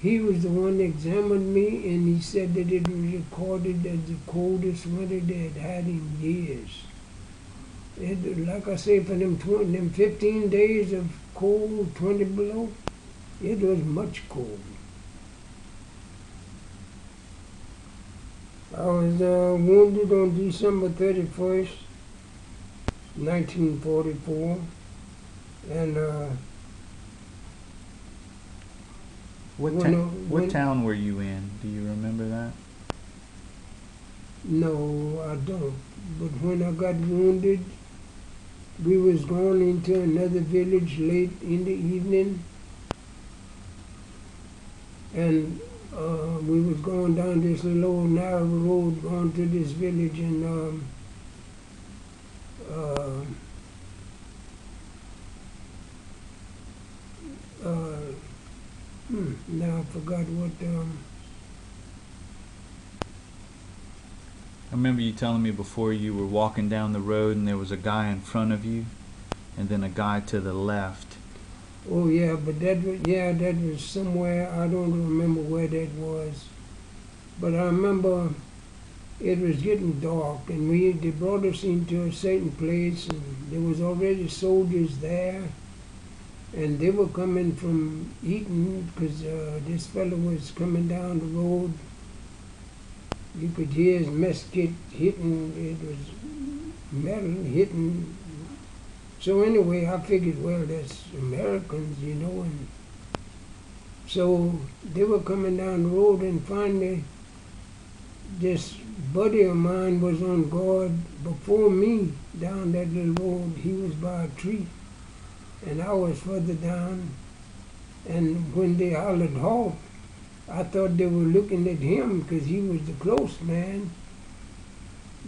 he was the one that examined me, and he said that it was recorded as the coldest winter they had had in years. It, like I say, for them 15 days of cold, 20 below, it was much cold. I was wounded on December 31st, 1944, and what town were you in? Do you remember that? no, I don't. But when I got wounded, we was going into another village late in the evening, and we was going down this low narrow road going to this village, and now I forgot what. I remember you telling me before you were walking down the road and there was a guy in front of you and then a guy to the left. Oh yeah, but that was somewhere. I don't remember where that was, but I remember it was getting dark, and they brought us into a certain place, and there was already soldiers there, and they were coming from Eaton because this fellow was coming down the road. You could hear his musket hitting. It was metal hitting. So anyway, I figured, well, that's Americans, you know, and so they were coming down the road, and finally this buddy of mine was on guard before me down that little road. He was by a tree, and I was further down, and when they hollered halt, I thought they were looking at him because he was the close man,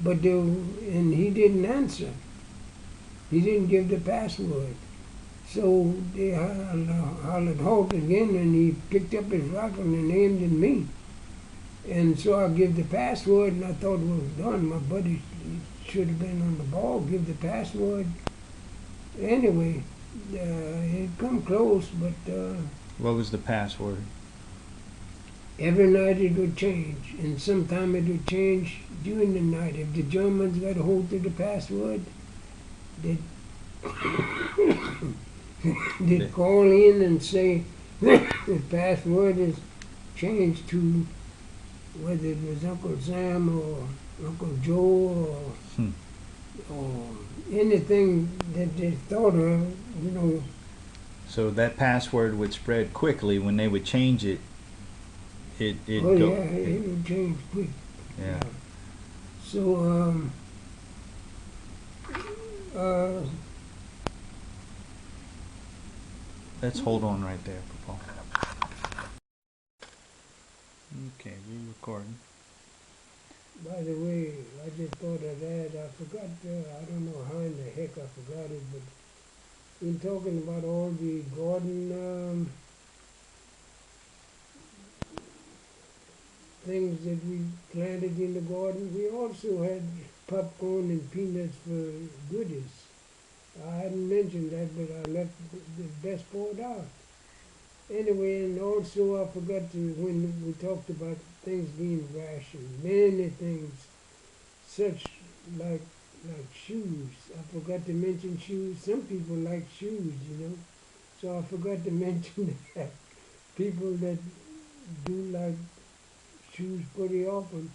but and he didn't answer. He didn't give the password. So they hollered halt again, and he picked up his rifle and aimed at me. And so I give the password, and I thought, well, done. My buddy should have been on the ball, give the password. Anyway, it come close, but What was the password? every night it would change, and sometime it would change during the night. If the Germans got a hold of the password, they'd call in and say the password is changed to whether it was Uncle Sam or Uncle Joe or anything that they thought of, you know. So that password would spread quickly when they would change it. It It would change quick. Yeah. So Let's hold on right there, Papa. Okay, we recording. by the way, I just thought of that. I forgot. I don't know how in the heck I forgot it, but in talking about all the garden things that we planted in the garden, we also had popcorn and peanuts for goodies. I hadn't mentioned that, but I left the best part out. Anyway, and also I forgot to, when we talked about things being rationed, many things, such like shoes. I forgot to mention shoes. Some people like shoes, you know. So I forgot to mention that. people that do like shoes pretty often,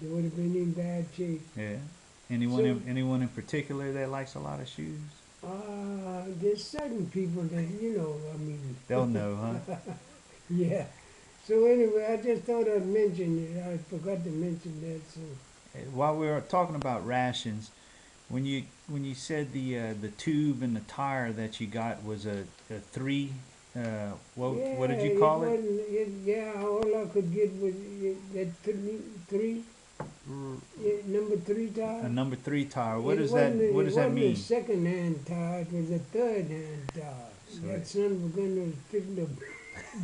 they would have been in bad shape. Yeah. So, Anyone in particular that likes a lot of shoes? there's certain people that, I mean, They'll know, huh? yeah. So anyway, I just thought I'd mention it. I forgot to mention that, so. While we were talking about rations, when you said the tube and the tire that you got was a three, what Yeah, did you it call it? wasn't, yeah, all I could get was that three, yeah, number three A tire. number three tire. What It does that wasn't, What it does that wasn't a mean? second-hand tire, it was a third-hand tire. So That it, son of a gun was fixing to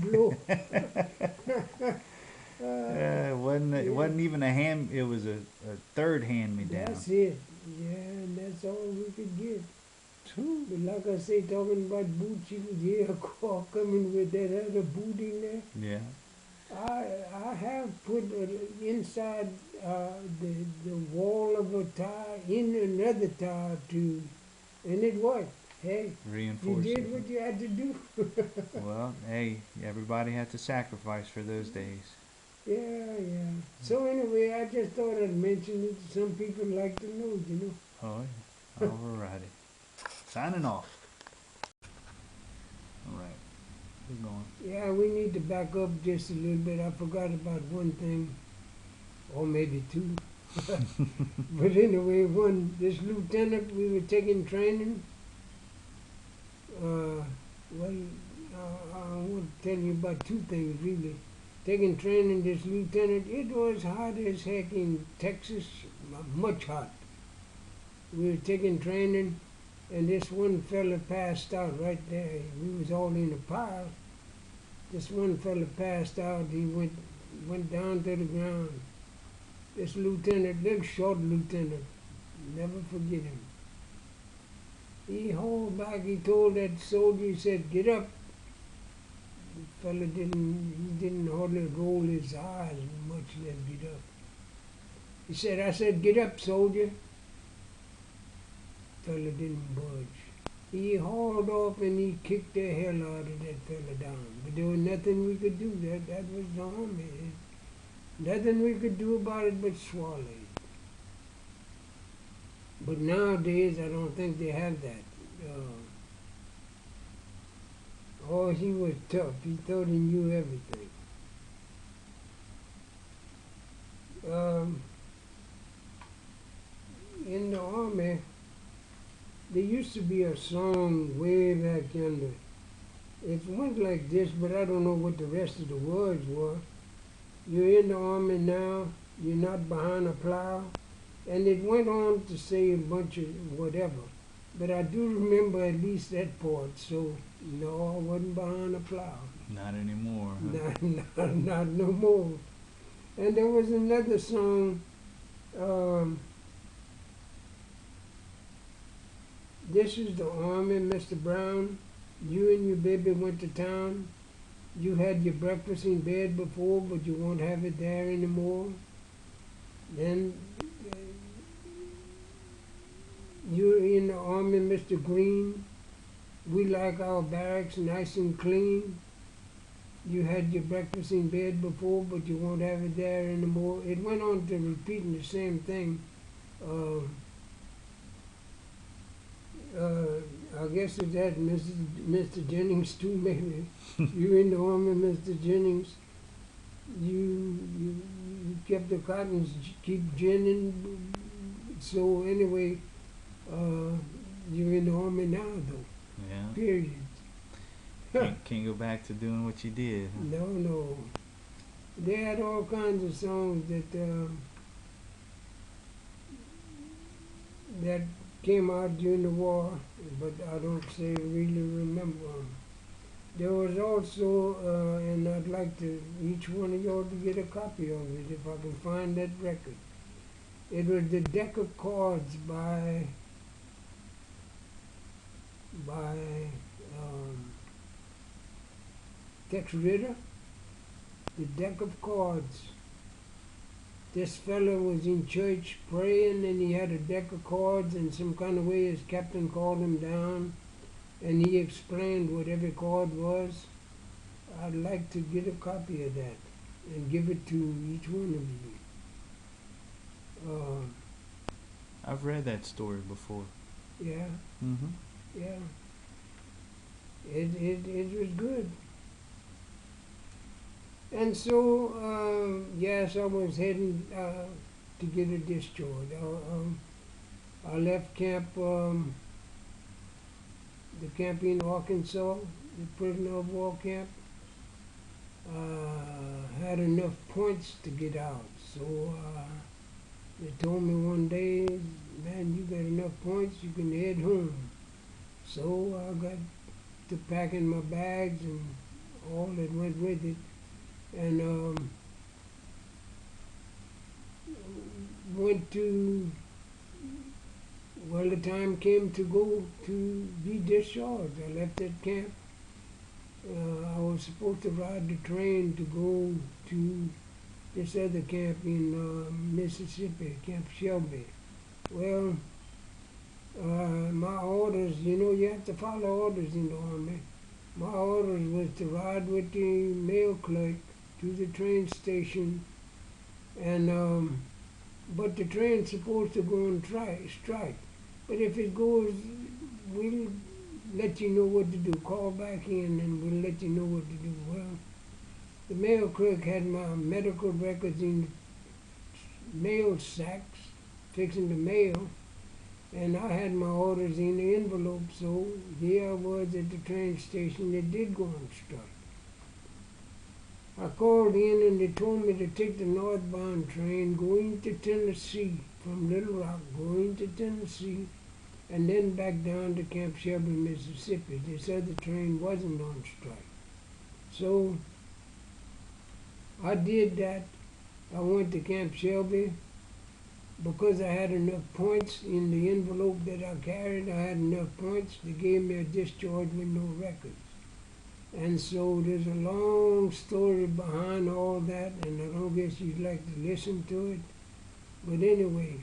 blow. it Yeah, wasn't even a hand. It was a third hand me down. that's it. Yeah, and that's all we could get. But like I say, talking about boots, you could hear a car coming with that other boot in there. Yeah. I have put inside the wall of a tire in another tire too, and it worked. Hey, you Reinforcing. did what you had to do. Well, hey, everybody had to sacrifice for those days. Yeah, yeah. So anyway, I just thought I'd mention it. Some people like to know. Oh, yeah. Alrighty. Signing off. All right. We're going. Yeah, we need to back up just a little bit. I forgot about one thing, or maybe two. But anyway, this lieutenant, we were taking training. Well, I want to tell you about two things really. Taking training, this lieutenant, it was hot as heck in Texas, much hot. We were taking training, and this one fella passed out right there. We was all in a pile. This one fella passed out. He went down to the ground. This lieutenant, little short lieutenant, never forget him. He hauled back. He told that soldier, he said, "Get up." The fella didn't hardly roll his eyes much, less get up. He said, "I said, get up, soldier." Fella didn't budge. He hauled off and he kicked the hell out of that fella down. But there was nothing we could do. That was the army. Nothing we could do about it but swallow it. But nowadays, I don't think they have that. Oh, he was tough. He thought he knew everything. In the army, there used to be a song way back yonder. It went like this, but I don't know what the rest of the words were. You're in the army now, you're not behind a plow. And it went on to say a bunch of whatever. But I do remember at least that part, so no, I wasn't behind a plow. Not anymore. Huh? Not no more. And there was another song, this is the army, Mr. Brown. You and your baby went to town. You had your breakfast in bed before, but you won't have it there anymore. Then you're in the army, Mr. Green. We like our barracks nice and clean. You had your breakfast in bed before, but you won't have it there anymore. It went on to repeating the same thing. I guess it's that Mr. Jennings too, maybe. You in the army, Mr. Jennings. You kept the cottons keep ginning. So anyway, you're in the army now, though. Yeah. Period. Can't go back to doing what you did. Huh? No. They had all kinds of songs that came out during the war, but I don't really remember 'em. There was also, and I'd like to each one of y'all to get a copy of it if I can find that record. It was the Deck of Cards by Tex Ritter. The Deck of Cards. This fellow was in church praying, and he had a deck of cards, and some kind of way his captain called him down, and he explained what every card was. I'd like to get a copy of that and give it to each one of you. I've read that story before. Yeah, Mm-hmm. yeah. It was good. And so, yes, I was heading to get a discharge. I left camp, the camp in Arkansas, the prisoner of war camp. Had enough points to get out. So they told me one day, man, you got enough points, you can head home. So I got to packing my bags and all that went with it. And went to, well, the time came to go to be discharged. I left that camp. I was supposed to ride the train to go to this other camp in Mississippi, Camp Shelby. Well, my orders, you have to follow orders in the Army. My orders was to ride with the mail clerk to the train station, and but the train's supposed to go on strike. But if it goes, we'll let you know what to do. Call back in and we'll let you know what to do. Well, the mail clerk had my medical records in mail sacks, fixing the mail, and I had my orders in the envelope, so here I was at the train station that did go on strike. I called in and they told me to take the northbound train going to Tennessee, from Little Rock going to Tennessee, and then back down to Camp Shelby, Mississippi. This other train wasn't on strike. So I did that. I went to Camp Shelby. Because I had enough points in the envelope that I carried, I had enough points. They gave me a discharge with no records. And so there's a long story behind all that, and I don't guess you'd like to listen to it. But anyway,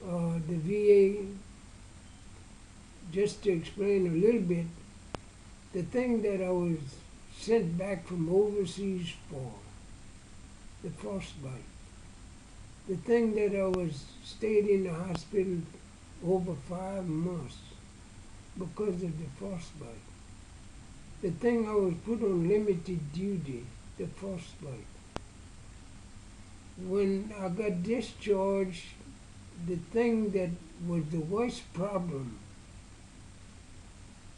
the VA, just to explain a little bit, the thing that I was sent back from overseas for, the frostbite, the thing that I was stayed in the hospital over 5 months because of the frostbite. The thing I was put on limited duty, the frostbite. When I got discharged, the thing that was the worst problem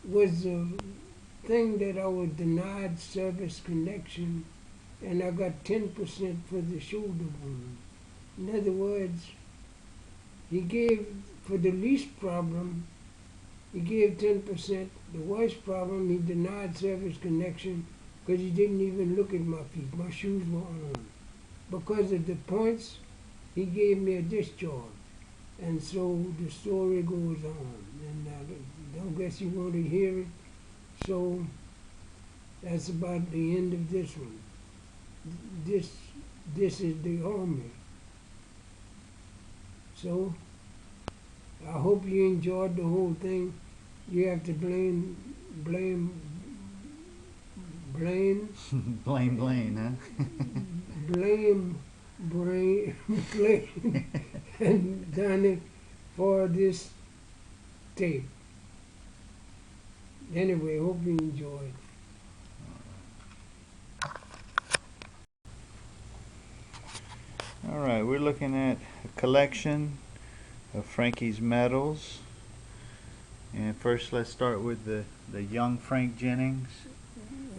was the thing that I was denied service connection, and I got 10% for the shoulder wound. In other words, he gave, for the least problem, he gave 10%. The worst problem, he denied service connection because he didn't even look at my feet. My shoes were on. Because of the points, he gave me a discharge. And so the story goes on. And I don't guess you want to hear it. So that's about the end of this one. This is the Army. So I hope you enjoyed the whole thing. You have to blame Blame Blaine, huh? blame and done it for this tape. Anyway, hope you enjoyed. All right, we're looking at a collection of Frankie's medals. And first, let's start with the young Frank Jennings.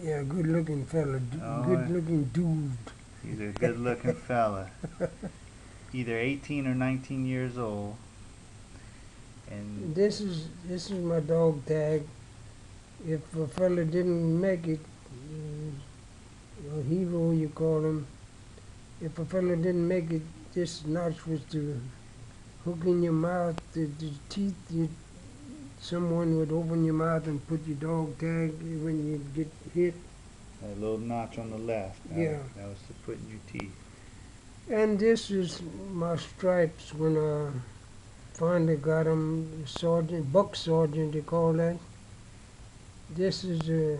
Yeah, good looking fella, Oh, good looking dude. He's a good-looking fella. Either 18 or 19 years old. And This is my dog tag. If a fella didn't make it, a hero you call him. If a fella didn't make it, this notch was to hook in your mouth, the teeth. Someone would open your mouth and put your dog tag when you get hit. a little notch on the left. Yeah. That was to put in your teeth. And this is my stripes when I finally got them, sergeant, buck sergeant they call that. This is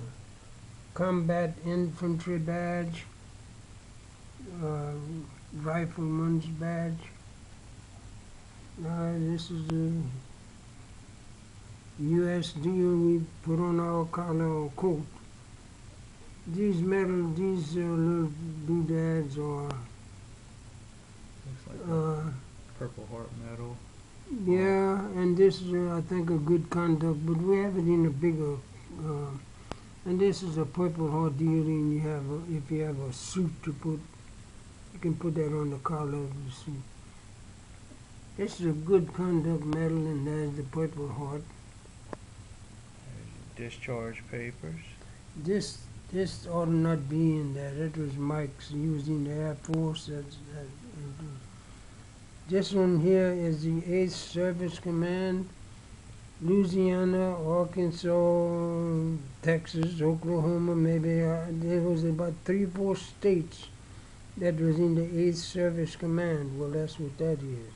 combat infantry badge, uh, rifleman's badge. This is the U.S. deal we put on our collar or coat. These little doodads are, Looks like uh, a Purple Heart medal. yeah, and this is, I think, a good conduct, but we have it in a bigger, and this is a Purple Heart deal, and if you have a suit to put, you can put that on the collar of the suit. This is a good conduct medal, and there's the Purple Heart. There's your discharge papers. This ought not be in there. That was Mike's using the Air Force. This one here is the 8th Service Command, Louisiana, Arkansas, Texas, Oklahoma, maybe. There was about 3-4 states that was in the 8th Service Command. Well, that's what that is.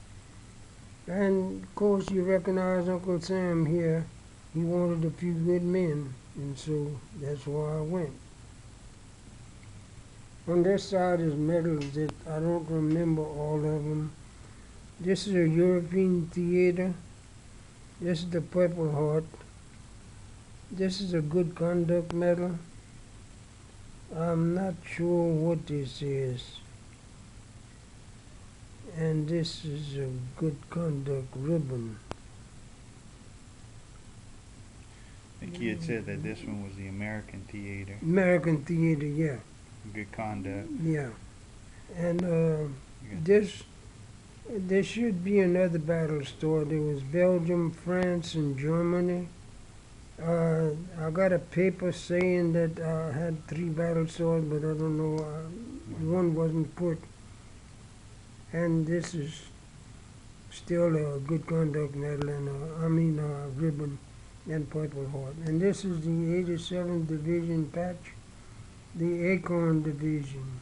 And, of course, you recognize Uncle Sam here. He wanted a few good men, and so that's why I went. On this side is medals that I don't remember all of them. This is a European theater. This is the Purple Heart. This is a good conduct medal. I'm not sure what this is. And this is a good conduct ribbon. I think he had said that this one was the American Theater. American theater, yeah. Good conduct. Yeah. And there should be another battle store. There was Belgium, France, and Germany. I got a paper saying that I had 3 battle stores, but I don't know. One wasn't put. And this is still a good conduct medal and ribbon and Purple Heart. And this is the 87th Division patch, the Acorn Division.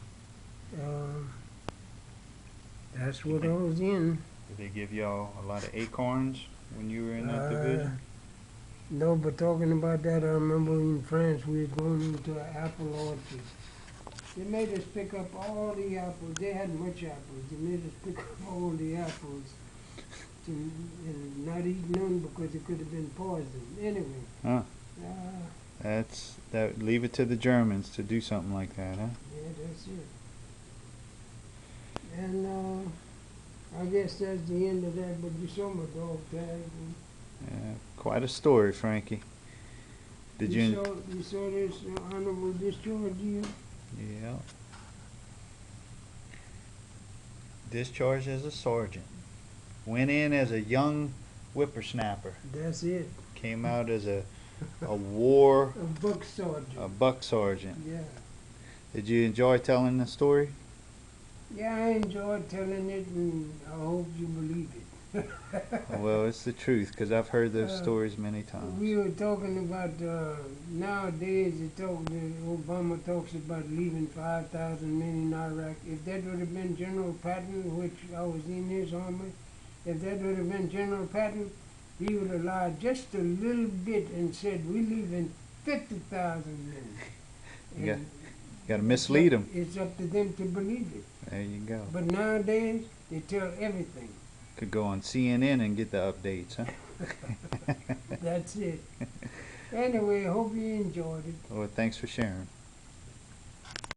That's what I was in. Did they give y'all a lot of acorns when you were in that division? No, but talking about that, I remember in France we were going into an apple orchard. They made us pick up all the apples. They had much apples. They made us pick up all the apples and not eat none because it could have been poison. Anyway. Huh. Leave it to the Germans to do something like that, huh? Yeah, that's it. And I guess that's the end of that, but you saw my dog tag. Yeah, quite a story, Frankie. You saw this honorable discharge deal? Yeah. Discharged as a sergeant. Went in as a young whippersnapper. That's it. Came out as a A buck sergeant. buck sergeant. Yeah. Did you enjoy telling the story? Yeah, I enjoyed telling it, and I hope you believe it. Well, it's the truth, because I've heard those stories many times. We were talking about nowadays. Obama talks about leaving 5,000 men in Iraq. If that would have been General Patton, which I was in his army, if that would have been General Patton, he would have lied just a little bit and said we're leaving 50,000 men. You got to mislead them. It's up to them to believe it. There you go. But nowadays they tell everything. Could go on CNN and get the updates, huh? That's it. Anyway, I hope you enjoyed it. Well, thanks for sharing.